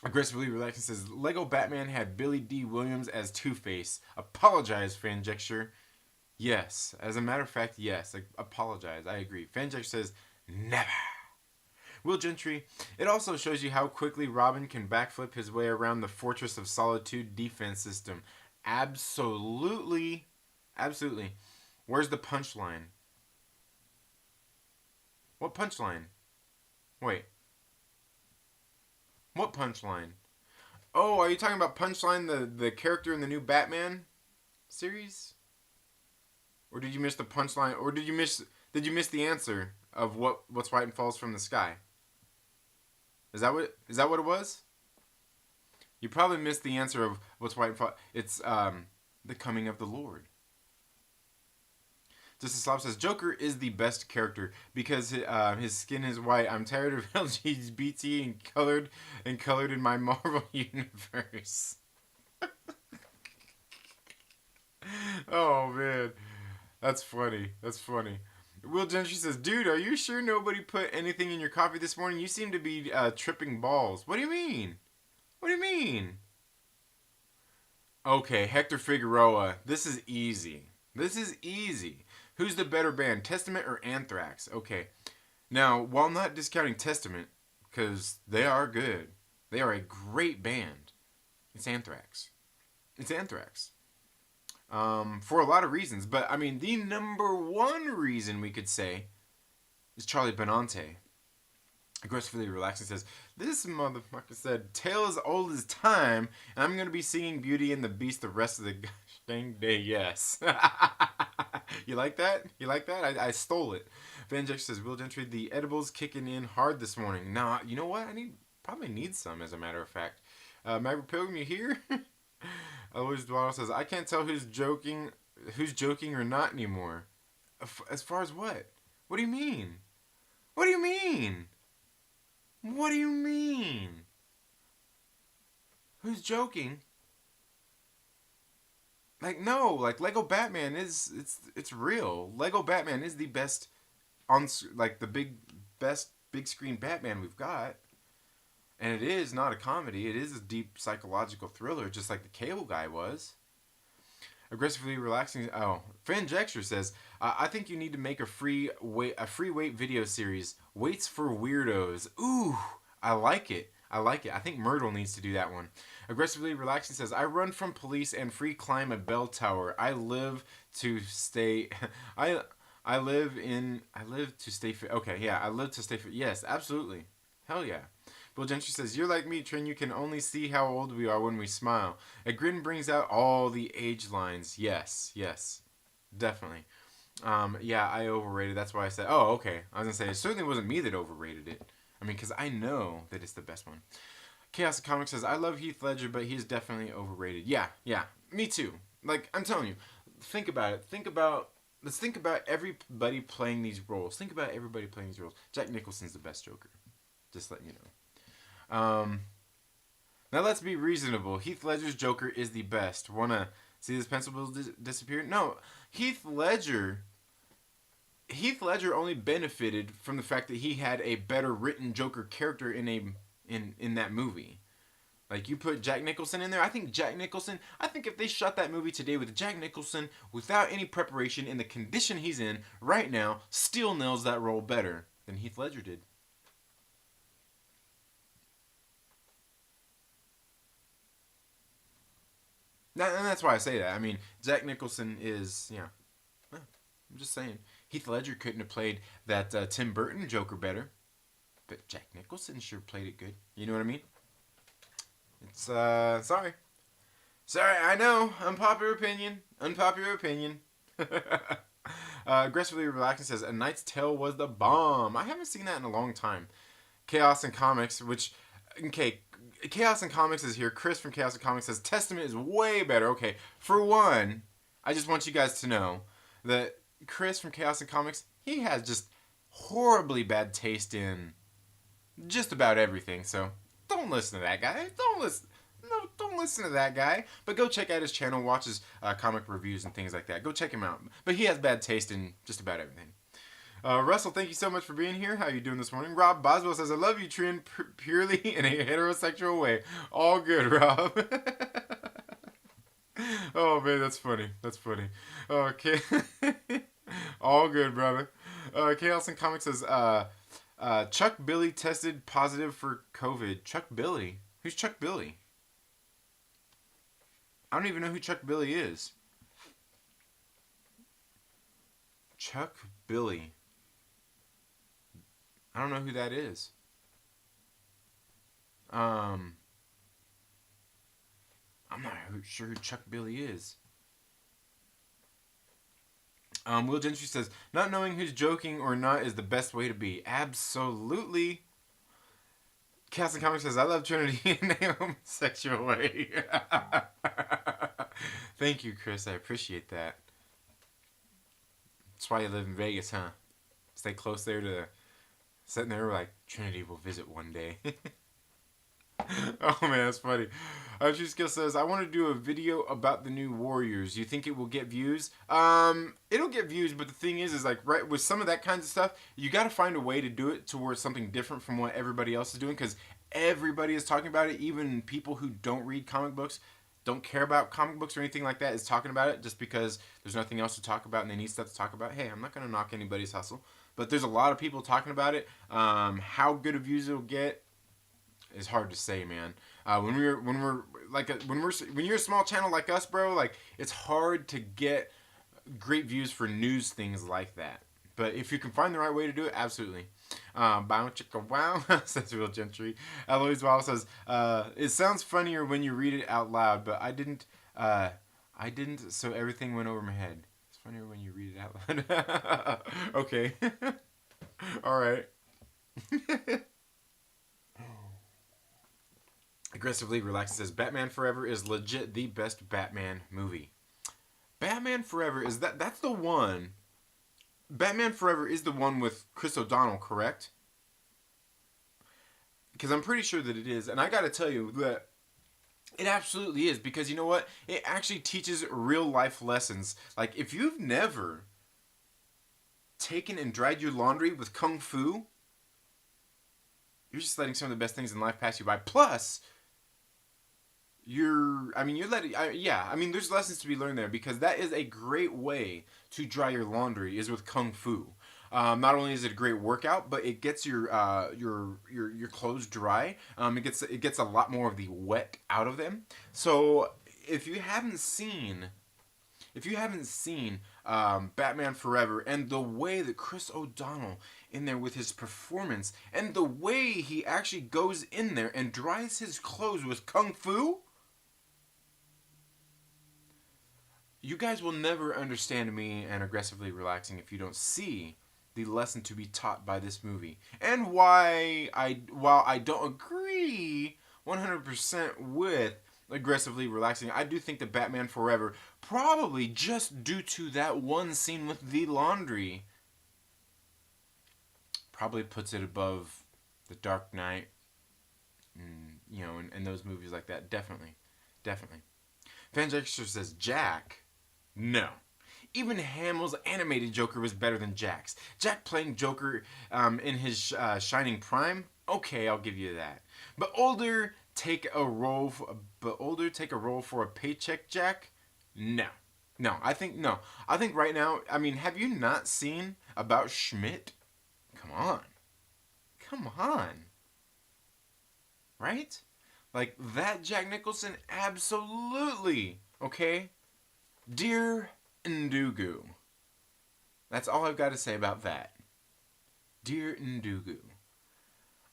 Aggressively relaxing says, Lego Batman had Billy D. Williams as Two-Face. Apologize, Fanjexture. Yes, as a matter of fact, yes. Apologize. I agree. Fanjexture says, never. Will Gentry, it also shows you how quickly Robin can backflip his way around the Fortress of Solitude defense system. Absolutely. Absolutely. Where's the punchline? What punchline? Wait. What punchline? Oh, are you talking about Punchline, the character in the new Batman series? Or did you miss the punchline? Or did you miss the answer of what's white and falls from the sky? Is that what it was? You probably missed the answer of what's white and falls. It's the coming of the Lord. Justice Slob says Joker is the best character because his skin is white. I'm tired of LGBT and colored in my Marvel universe. Oh man, that's funny. That's funny. Will Gentry says, dude, are you sure nobody put anything in your coffee this morning? You seem to be tripping balls. What do you mean? What do you mean? Okay, Hector Figueroa. This is easy. This is easy. Who's the better band, Testament or Anthrax? Okay. Now, while not discounting Testament, because they are good, they are a great band, it's Anthrax. It's Anthrax. For a lot of reasons. But, I mean, the number one reason we could say is Charlie Benante. Aggressively Relaxing says, this motherfucker said, tale as old as time, and I'm going to be singing Beauty and the Beast the rest of the gosh dang day. Yes. You like that? You like that? I stole it. Van Jack says, Will Gentry, the edibles kicking in hard this morning. Nah, you know what? Probably need some, as a matter of fact. Maverick Pilgrim, you here? Alois Dwell says, I can't tell who's joking or not anymore. As far as what? What do you mean? What do you mean? What do you mean? Who's joking? Like, no, like Lego Batman is it's real. Lego Batman is the best the best big screen Batman we've got. And it is not a comedy. It is a deep psychological thriller, just like the Cable Guy was. Aggressively Relaxing. Oh, Fan Jexter says, I think you need to make a free weight video series. Weights for Weirdos. Ooh, I like it. I like it. I think Myrtle needs to do that one. Aggressively Relaxing says, I run from police and free climb a bell tower. I live to stay. I live to stay fit. Okay, yeah, I live to stay fit. Yes, absolutely. Hell yeah. Bill Gentry says, you're like me, Trin. You can only see how old we are when we smile. A grin brings out all the age lines. Yes, yes. Definitely. Yeah, I overrated. That's why I said, oh, okay. I was going to say, it certainly wasn't me that overrated it. I mean, because I know that it's the best one. Chaos of Comics says, I love Heath Ledger, but he's definitely overrated. Yeah, me too. Like, I'm telling you, think about it. Let's think about everybody playing these roles. Think about everybody playing these roles. Jack Nicholson's the best Joker. Just letting you know. Now let's be reasonable. Heath Ledger's Joker is the best. Wanna see this pencil disappear? No, Heath Ledger only benefited from the fact that he had a better written Joker character in that movie. Like, you put Jack Nicholson in there. I think if they shot that movie today with Jack Nicholson without any preparation in the condition he's in right now, still nails that role better than Heath Ledger did. And that's why I say that. I mean, Jack Nicholson is, I'm just saying. Heath Ledger couldn't have played that Tim Burton Joker better. But Jack Nicholson sure played it good. You know what I mean? It's, sorry. Sorry, I know. Unpopular opinion. Aggressively Relaxing says, A Knight's Tale was the bomb. I haven't seen that in a long time. Chaos and Comics, which, okay, Chaos and Comics is here. Chris from Chaos and Comics says, Testament is way better. Okay, for one, I just want you guys to know that Chris from Chaos and Comics, he has just horribly bad taste in just about everything. So don't listen to that guy. Don't listen to that guy. But go check out his channel, watch his comic reviews and things like that. Go check him out. But he has bad taste in just about everything. Russell, thank you so much for being here. How are you doing this morning? Rob Boswell says, I love you, Trin, purely in a heterosexual way. All good, Rob. Oh, man, that's funny. Okay. All good, brother. Chaos and Comics says, Chuck Billy tested positive for COVID. Chuck Billy? Who's Chuck Billy? I don't even know who Chuck Billy is. Chuck Billy. I don't know who that is. I'm not sure who Chuck Billy is. Will Gentry says, not knowing who's joking or not is the best way to be. Absolutely. Chaos and Comics says, I love Trinity in a homosexual way. Thank you, Chris. I appreciate that. That's why you live in Vegas, huh? Stay close there to sitting there like Trinity will visit one day. Oh man, that's funny. Skill says, I want to do a video about the new Warriors. You think it will get views? It'll get views, but the thing is like right with some of that kinds of stuff, you got to find a way to do it towards something different from what everybody else is doing, because everybody is talking about it. Even people who don't read comic books, don't care about comic books or anything like that, is talking about it just because there's nothing else to talk about and they need stuff to talk about. Hey, I'm not gonna knock anybody's hustle, but there's a lot of people talking about it. How good of views it'll get is hard to say, man. When you're a small channel like us, bro, like it's hard to get great views for news things like that. But if you can find the right way to do it, absolutely. Bow chicka wow, says Real Gentry. Eloise Wallace says, it sounds funnier when you read it out loud, but I didn't, so everything went over my head. It's funnier when you read it out loud. Okay. All right. Aggressively Relaxed says, Batman Forever is legit the best Batman movie. Batman Forever, that's the one. Batman Forever is the one with Chris O'Donnell, correct? Because I'm pretty sure that it is. And I got to tell you that it absolutely is. Because you know what? It actually teaches real life lessons. Like, if you've never taken and dried your laundry with Kung Fu, you're just letting some of the best things in life pass you by. Plus, there's lessons to be learned there, because that is a great way to dry your laundry, is with Kung Fu. Not only is it a great workout, but it gets your clothes dry. It gets a lot more of the wet out of them. So if you haven't seen Batman Forever, and the way that Chris O'Donnell in there with his performance, and the way he actually goes in there and dries his clothes with Kung Fu, you guys will never understand me and Aggressively Relaxing if you don't see the lesson to be taught by this movie. And while I don't agree 100% with Aggressively Relaxing, I do think that Batman Forever, probably just due to that one scene with the laundry, probably puts it above The Dark Knight, and those movies like that. Definitely. Fanjexter says, Jack? No. Even Hamill's animated Joker was better than Jack's. Jack playing Joker in his shining prime? Okay, I'll give you that. But older take a role for a paycheck, Jack? No. I think right now, have you not seen About Schmidt? Come on. Right? Like, that Jack Nicholson, absolutely. Okay? Dear Ndugu. That's all I've got to say about that. Dear Ndugu.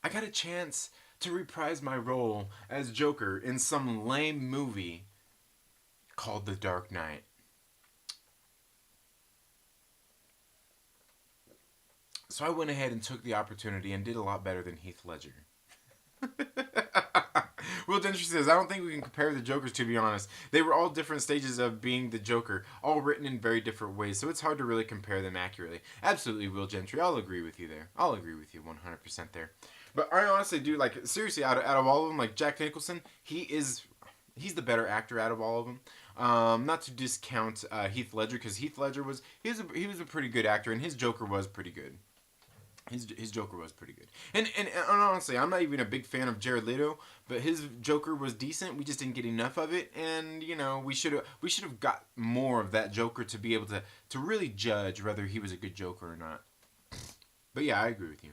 I got a chance to reprise my role as Joker in some lame movie called The Dark Knight. So I went ahead and took the opportunity and did a lot better than Heath Ledger. Will Gentry says, I don't think we can compare the Jokers, to be honest. They were all different stages of being the Joker, all written in very different ways, so it's hard to really compare them accurately. Absolutely, Will Gentry. I'll agree with you there. I'll agree with you 100% there. But I honestly do, like, seriously, out of all of them, like, Jack Nicholson, he's the better actor out of all of them. Not to discount Heath Ledger, because Heath Ledger was a pretty good actor, and his Joker was pretty good. His Joker was pretty good. And honestly, I'm not even a big fan of Jared Leto, but his Joker was decent. We just didn't get enough of it, and we should have got more of that Joker to be able to really judge whether he was a good Joker or not. But yeah, I agree with you.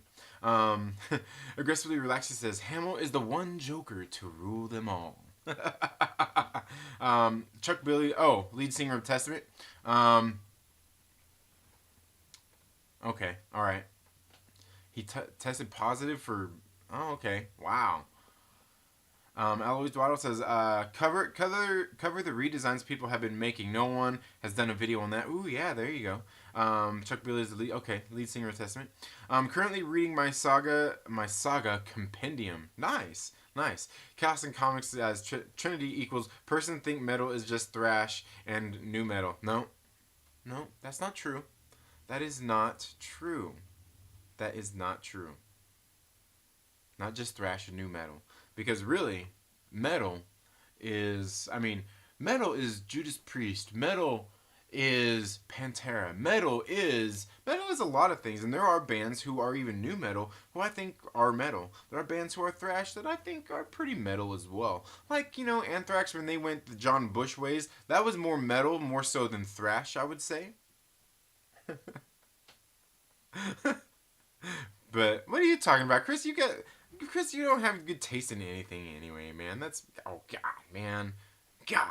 Aggressively Relaxing says, Hamill is the one Joker to rule them all. Chuck Billy, lead singer of Testament. Okay, all right. He tested positive for... Oh, okay. Wow. Eloise Dwaddle says, cover the redesigns people have been making. No one has done a video on that. Ooh, yeah, there you go. Chuck Billy is the lead singer of Testament. Currently reading my saga compendium. Nice. Nice. Chaos and Comics says Trinity equals person think metal is just thrash and new metal. No, no, that's not true. That is not true. That is not true. Not just thrash and new metal. Because really, metal is, metal is Judas Priest. Metal is Pantera. Metal is a lot of things, and there are bands who are even new metal who I think are metal. There are bands who are thrash that I think are pretty metal as well. Like, Anthrax, when they went the John Bush ways, that was more metal, more so than thrash, I would say. But what are you talking about, Chris? Chris, you don't have good taste in anything anyway, man. Oh God, man, God.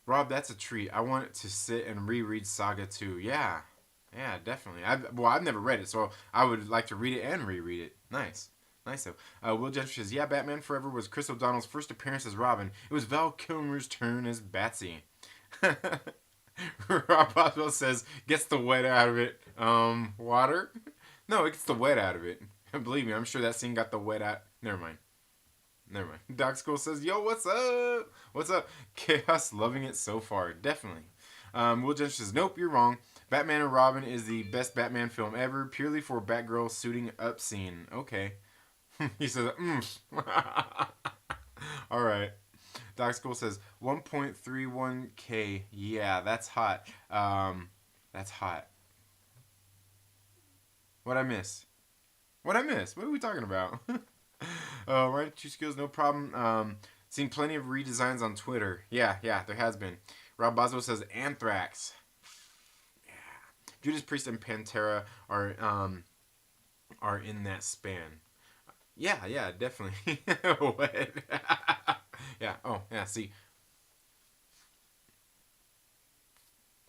Rob, that's a treat. I want to sit and reread Saga 2. Yeah, definitely. I've never read it, so I would like to read it and reread it. Nice. Nice though. Will Gentry says, yeah, Batman Forever was Chris O'Donnell's first appearance as Robin. It was Val Kilmer's turn as Batsy. Rob Boswell says, gets the wet out of it. Water? No, it gets the wet out of it. Believe me, I'm sure that scene got the wet out. Never mind. Doc School says, yo, what's up? What's up? Chaos loving it so far. Definitely. Will Gentry says, nope, you're wrong. Batman and Robin is the best Batman film ever, purely for Batgirl suiting up scene. Okay. He says, All right. Doc School says 1.31K. Yeah, that's hot. That's hot. What'd I miss? What are we talking about? Right, two skills, no problem. Seen plenty of redesigns on Twitter. Yeah, there has been. Rob Boswell says Anthrax. Yeah. Judas Priest and Pantera are in that span. Yeah, definitely. What? Yeah. Oh, yeah. See,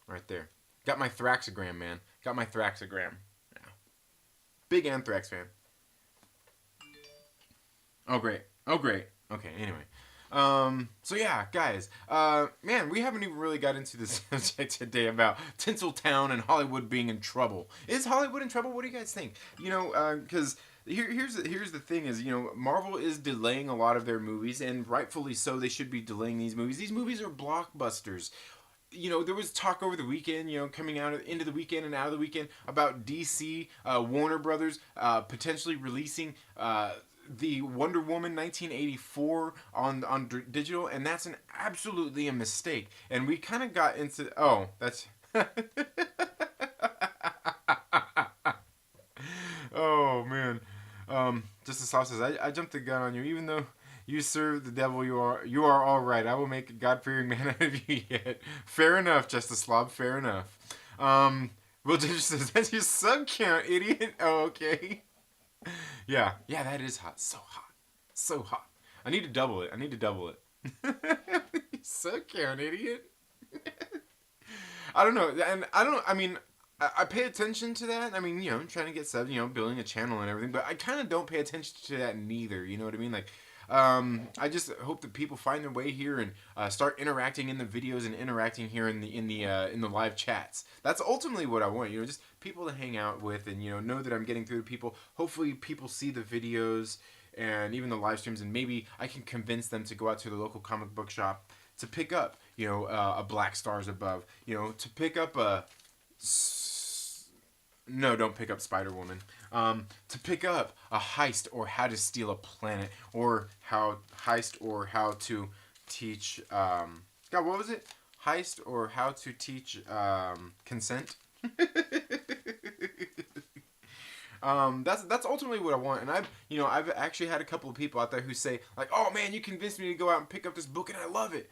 right there. Got my Thraxogram, man. Got my Thraxogram. Yeah. Big Anthrax fan. Oh great. Okay. Anyway. So yeah, guys. Man, we haven't even really got into the subject today about Tinseltown and Hollywood being in trouble. Is Hollywood in trouble? What do you guys think? Because. Here's the thing is, Marvel is delaying a lot of their movies, and rightfully so. They should be delaying these movies. These movies are blockbusters. There was talk over the weekend, coming out into the weekend and out of the weekend about DC, Warner Brothers, potentially releasing the Wonder Woman 1984 on digital, and that's absolutely a mistake. And we kind of got into that's. Oh man. Just as Sauce says, I jumped the gun on you, even though you serve the devil. You are all right. I will make a God-fearing man out of you yet. Fair enough, Justice Slob. Fair enough. Will Ginger says, that's your sub count, idiot. Oh, okay. Yeah, that is hot. So hot. I need to double it. Sub count, idiot. I don't know, and I pay attention to that. Trying to get subs, building a channel and everything. But I kind of don't pay attention to that neither. You know what I mean? Like, I just hope that people find their way here and start interacting in the videos and interacting here in the live chats. That's ultimately what I want. Just people to hang out with and know that I'm getting through to people. Hopefully, people see the videos and even the live streams, and maybe I can convince them to go out to the local comic book shop to pick up, a Black Stars Above. To pick up a. No, don't pick up Spider-Woman. To pick up a Heist or How to Steal a Planet or How to Teach. God, what was it? Heist or How to Teach Consent. That's ultimately what I want, and I've actually had a couple of people out there who say like, oh man, you convinced me to go out and pick up this book, and I love it.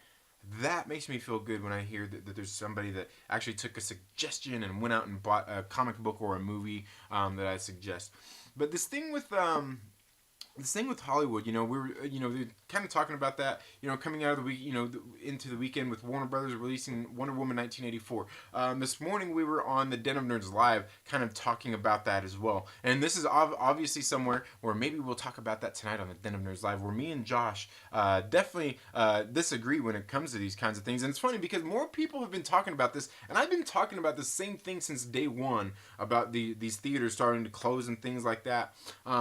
That makes me feel good when I hear that there's somebody that actually took a suggestion and went out and bought a comic book or a movie that I suggest. But this thing with Hollywood, we were, they're kind of talking about that, coming out of the week, into the weekend with Warner Brothers releasing Wonder Woman 1984. This morning we were on the Den of Nerds Live kind of talking about that as well. And this is obviously somewhere where maybe we'll talk about that tonight on the Den of Nerds Live, where me and Josh definitely disagree when it comes to these kinds of things. And it's funny because more people have been talking about this, and I've been talking about the same thing since day one about these theaters starting to close and things like that.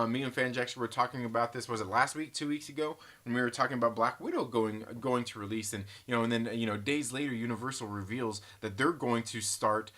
Me and Fan Jackson were talking talking about this. Was it last week, 2 weeks ago, when we were talking about Black Widow going to release, and and then days later, Universal reveals that they're going to start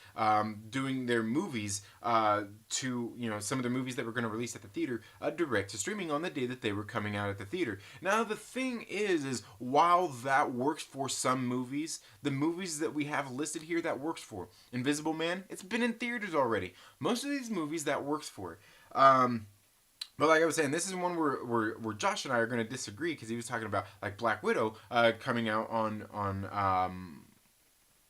doing their movies to some of the movies that were going to release at the theater direct to streaming on the day that they were coming out at the theater. Now the thing is while that works for some movies, the movies that we have listed here that works for Invisible Man, it's been in theaters already. Most of these movies that works for. But like I was saying, this is one where Josh and I are going to disagree, because he was talking about like Black Widow coming out on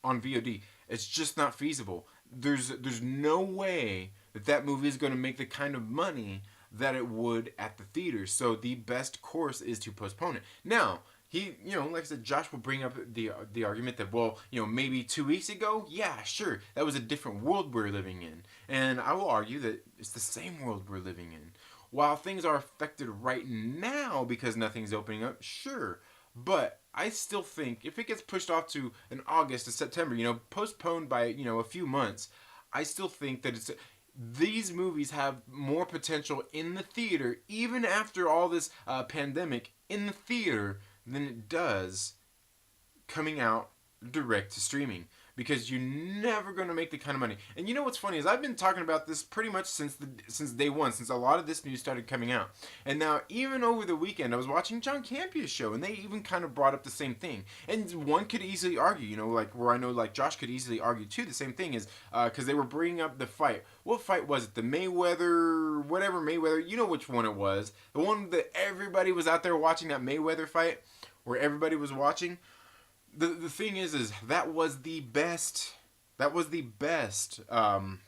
VOD. It's just not feasible. There's no way that movie is going to make the kind of money that it would at the theater. So the best course is to postpone it. Now, he, like I said, Josh will bring up the argument that, well, maybe 2 weeks ago, yeah, sure, that was a different world we're living in. And I will argue that it's the same world we're living in. While things are affected right now because nothing's opening up, sure. But I still think if it gets pushed off to an August to September, postponed by, a few months, I still think that these movies have more potential in the theater, even after all this pandemic, in the theater, than it does coming out direct to streaming. Because you're never going to make the kind of money. And you know what's funny is I've been talking about this pretty much since day one, since a lot of this news started coming out. And now, even over the weekend, I was watching John Campia's show, and they even kind of brought up the same thing. And one could easily argue, where I know like Josh could easily argue too, the same thing is, because they were bringing up the fight. What fight was it? The Mayweather, you know which one it was. The one that everybody was out there watching, that Mayweather fight, where everybody was watching. The thing is that was the best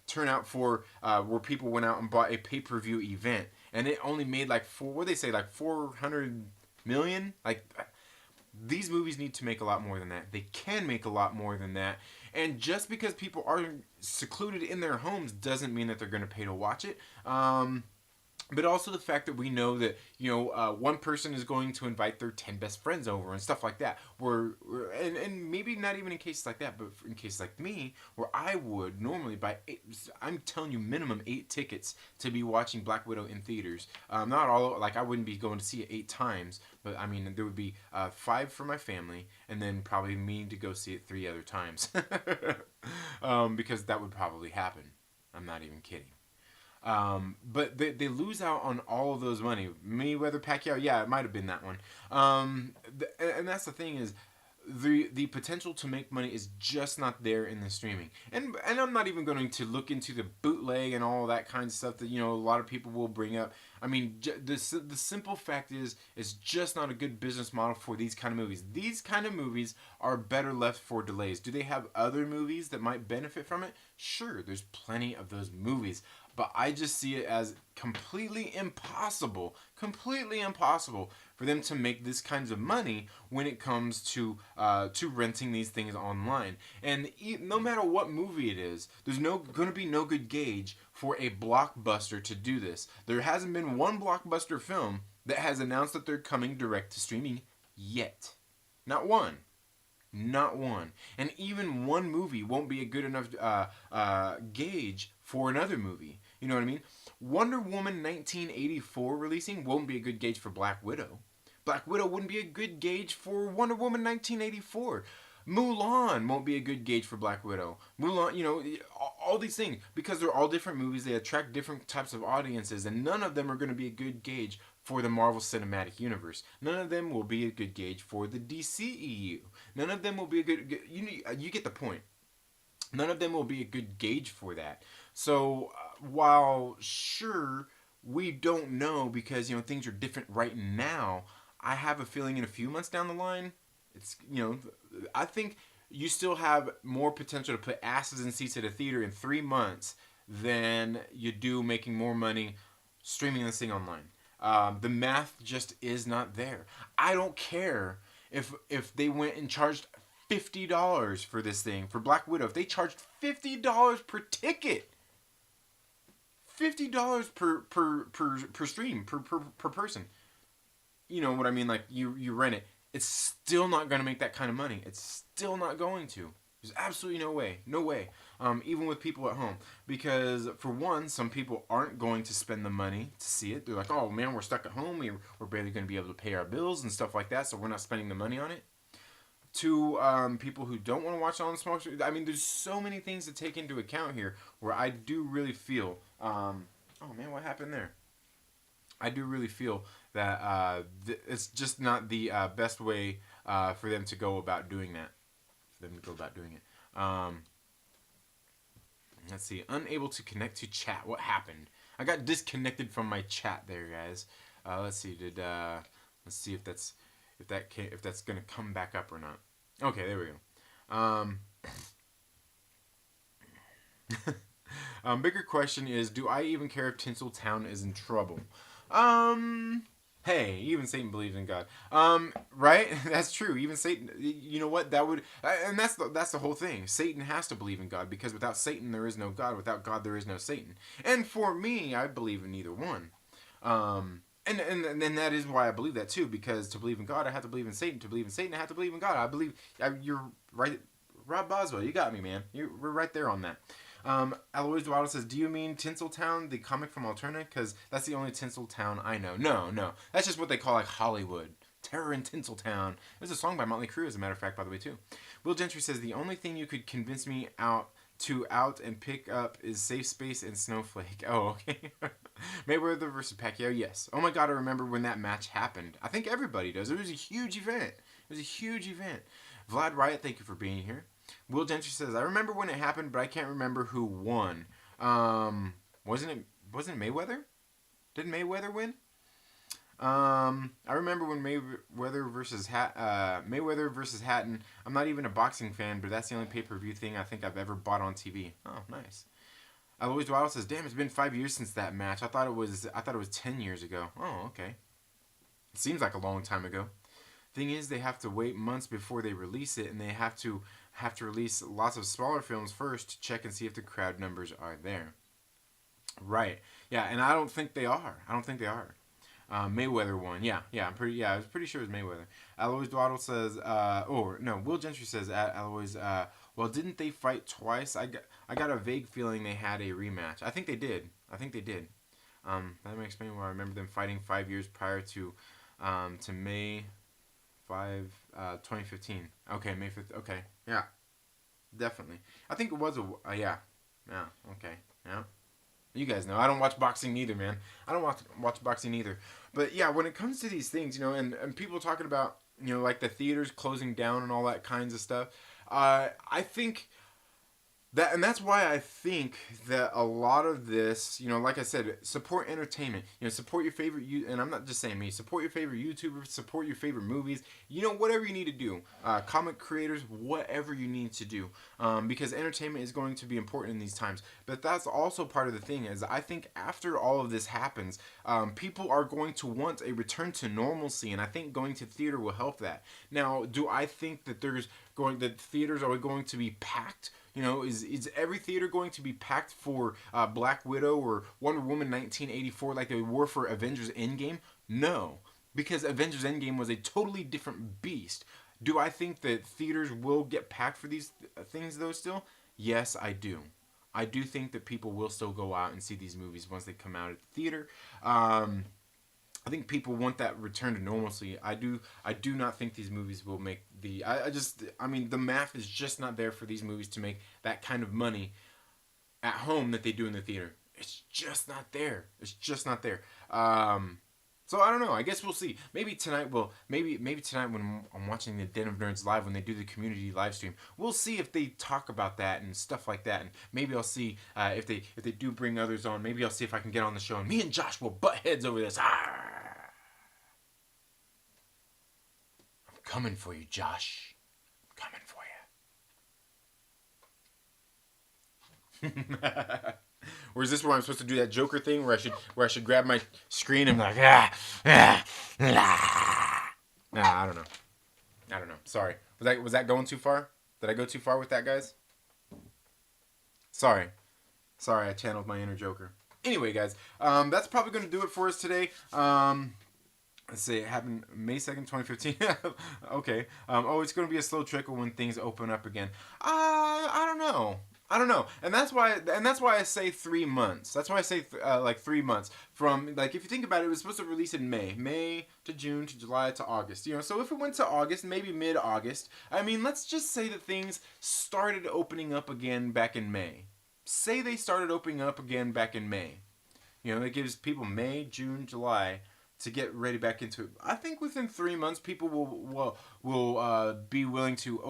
turnout for where people went out and bought a pay-per-view event, and it only made like 400 million. Like, these movies need to make a lot more than that. They can make a lot more than that. And just because people are secluded in their homes doesn't mean that they're going to pay to watch it. But also the fact that we know that, one person is going to invite their 10 best friends over and stuff like that. And maybe not even in cases like that, but in cases like me, where I would normally buy, I'm telling you, minimum 8 tickets to be watching Black Widow in theaters. Not all, like I wouldn't be going to see it 8 times, but I mean, there would be 5 for my family, and then probably me to go see it 3 other times. Because that would probably happen. I'm not even kidding. But they lose out on all of those money. Mayweather, Pacquiao, yeah, it might have been that one. And that's the thing is, the potential to make money is just not there in the streaming. And I'm not even going to look into the bootleg and all that kind of stuff that, a lot of people will bring up. I mean, the simple fact is, it's just not a good business model for these kind of movies. These kind of movies are better left for delays. Do they have other movies that might benefit from it? Sure, there's plenty of those movies. But I just see it as completely impossible for them to make this kinds of money when it comes to renting these things online. And no matter what movie it is, there's going to be no good gauge for a blockbuster to do this. There hasn't been one blockbuster film that has announced that they're coming direct to streaming yet. Not one. Not one. And even one movie won't be a good enough gauge for another movie. You know what I mean? Wonder Woman 1984 releasing won't be a good gauge for Black Widow. Black Widow wouldn't be a good gauge for Wonder Woman 1984. Mulan won't be a good gauge for Black Widow. Mulan, all these things, because they're all different movies, they attract different types of audiences, and none of them are going to be a good gauge for the Marvel Cinematic Universe. None of them will be a good gauge for the DCEU. None of them will be a good you get the point. None of them will be a good gauge for that. So while sure we don't know because things are different right now, I have a feeling in a few months down the line, it's I think you still have more potential to put asses in seats at a theater in 3 months than you do making more money streaming this thing online. The math just is not there. I don't care if they went and charged $50 for this thing, for Black Widow. If they charged $50 per ticket, $50 per stream, per person. You know what I mean? Like, you rent it. It's still not going to make that kind of money. It's still not going to. There's absolutely no way. No way. Even with people at home. Because, for one, some people aren't going to spend the money to see it. They're like, oh, man, we're stuck at home. We're barely going to be able to pay our bills and stuff like that, so we're not spending the money on it. To people who don't want to watch it on the small screen. I mean, there's so many things to take into account here where I do really feel... oh, man, what happened there? I do really feel that it's just not the best way for them to go about doing that. Let's see. Unable to connect to chat. What happened? I got disconnected from my chat there, guys. Let's see. Let's see if that's gonna come back up or not. Okay, there we go. Bigger question is, do I even care if Tinsel Town is in trouble? Hey, even Satan believes in God. Right? That's true. Even Satan, you know what? That would, and that's the whole thing. Satan has to believe in God, because without Satan there is no God. Without God there is no Satan. And for me, I believe in either one. And that is why I believe that too, because to believe in God, I have to believe in Satan. To believe in Satan, I have to believe in God. I believe, you're right. Rob Boswell, you got me, man. We're right there on that. Alois Duado says, do you mean Tinsel Town, the comic from Alterna? Because that's the only Tinsel Town I know. No. That's just what they call like Hollywood. Terror in Tinsel Town. There's a song by Motley Crue, as a matter of fact, by the way, too. Will Gentry says, the only thing you could convince me out and pick up is Safe Space and Snowflake. Oh, okay. Mayweather versus Pacquiao, yes. Oh my God, I remember when that match happened. I think everybody does. It was a huge event. Vlad Riot, thank you for being here. Will Gentry says, I remember when it happened, but I can't remember who won. Wasn't it Mayweather? Did Mayweather win? I remember when Mayweather versus Hatton. I'm not even a boxing fan, but that's the only pay-per-view thing I think I've ever bought on TV. Oh, nice. Alois Duado says, damn, it's been 5 years since that match. I thought it was 10 years ago. Oh, okay. It seems like a long time ago. Thing is, they have to wait months before they release it, and they have to release lots of smaller films first to check and see if the crowd numbers are there. Right. Yeah, and I don't think they are. Mayweather won. I was pretty sure it was Mayweather. Alois Duado says, Will Gentry says at Alois, well, didn't they fight twice? I got a vague feeling they had a rematch. I think they did. That may explain why I remember them fighting 5 years prior to May 5, 2015. Okay, May 5th. Okay, yeah, definitely. I think it was okay, yeah. You guys know I don't watch boxing either, man. I don't watch boxing either. But yeah, when it comes to these things, and people talking about, like the theaters closing down and all that kinds of stuff, I think that, and that's why I think that a lot of this, like I said, support entertainment. Support your favorite, and I'm not just saying me, support your favorite YouTubers, support your favorite movies, whatever you need to do. Comic creators, whatever you need to do. Because entertainment is going to be important in these times. But that's also part of the thing, is I think after all of this happens, people are going to want a return to normalcy, and I think going to theater will help that. Now, do I think that theaters are going to be packed? Is every theater going to be packed for Black Widow or Wonder Woman 1984 like they were for Avengers Endgame? No, because Avengers Endgame was a totally different beast. Do I think that theaters will get packed for these things though still? Yes, I do. I do think that people will still go out and see these movies once they come out at the theater. I think people want that return to normalcy. I do not think these movies will make the... the math is just not there for these movies to make that kind of money at home that they do in the theater. It's just not there. So I don't know. I guess we'll see. Maybe tonight when I'm watching the Den of Nerds live, when they do the community live stream, we'll see if they talk about that and stuff like that. And maybe I'll see if they do bring others on. Maybe I'll see if I can get on the show and me and Josh will butt heads over this. Coming for you, Josh. Coming for you. Or is this where I'm supposed to do that Joker thing where I should grab my screen and be like, Nah, I don't know. Sorry. Was that going too far? Did I go too far with that, guys? Sorry, I channeled my inner Joker. Anyway, guys, that's probably going to do it for us today. let's say it happened May 2nd, 2015. Okay. Oh, it's going to be a slow trickle when things open up again. I don't know. I don't know, and that's why I say 3 months. That's why I say like 3 months from, like, if you think about it, it was supposed to release in May to June to July to August. You know, so if it went to August, maybe mid-August. I mean, let's just say that things started opening up again back in May. Say they started opening up again back in May. You know, that gives people May, June, July to get ready back into it. I think within 3 months, people will be willing to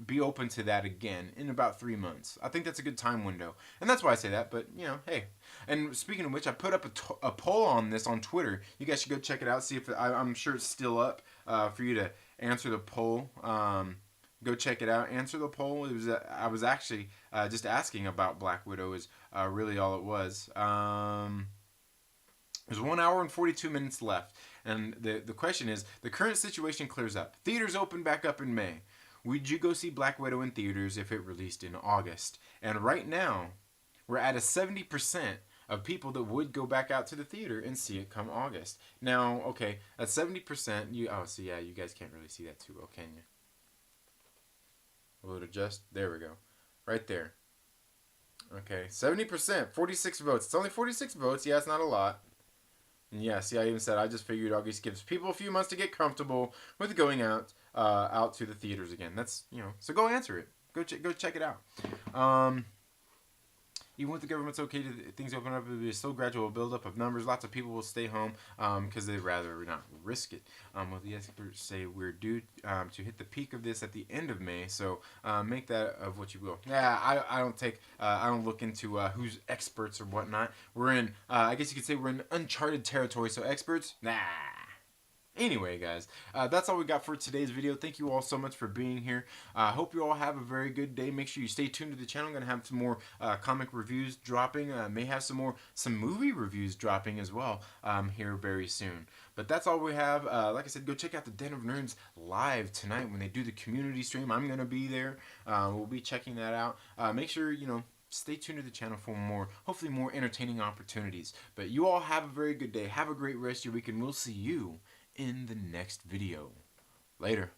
be open to that again in about 3 months. I think that's a good time window, and that's why I say that. But you know, hey. And speaking of which, I put up a poll on this on Twitter. You guys should go check it out. See if I'm sure it's still up for you to answer the poll. Go check it out. Answer the poll. It was I was actually just asking about Black Widow. Is really all it was. There's 1 hour and 42 minutes left. And the question is, the current situation clears up. Theaters open back up in May. Would you go see Black Widow in theaters if it released in August? And right now, we're at a 70% of people that would go back out to the theater and see it come August. Now, okay, at 70%, so yeah, you guys can't really see that too well, can you? Will it adjust? There we go. Right there. Okay, 70%, 46 votes. It's only 46 votes. Yeah, it's not a lot. And yeah, see, I even said I just figured August gives people a few months to get comfortable with going out to the theaters again. That's, you know, so go answer it. Go check it out. Even with the government's okay to things open up, it'll be a slow gradual buildup of numbers. Lots of people will stay home because they'd rather not risk it. Well, the experts say we're due to hit the peak of this at the end of May, so make that of what you will. Yeah, I don't look into who's experts or whatnot. We're in, I guess you could say we're in uncharted territory, so experts, nah. Anyway, guys, that's all we got for today's video. Thank you all so much for being here. I hope you all have a very good day. Make sure you stay tuned to the channel. I'm going to have some more comic reviews dropping. May have some movie reviews dropping as well here very soon. But that's all we have. Like I said, go check out the Den of Nerds live tonight when they do the community stream. I'm going to be there. We'll be checking that out. Make sure, you know, stay tuned to the channel for hopefully more entertaining opportunities. But you all have a very good day. Have a great rest of your week, and we'll see you in the next video. Later.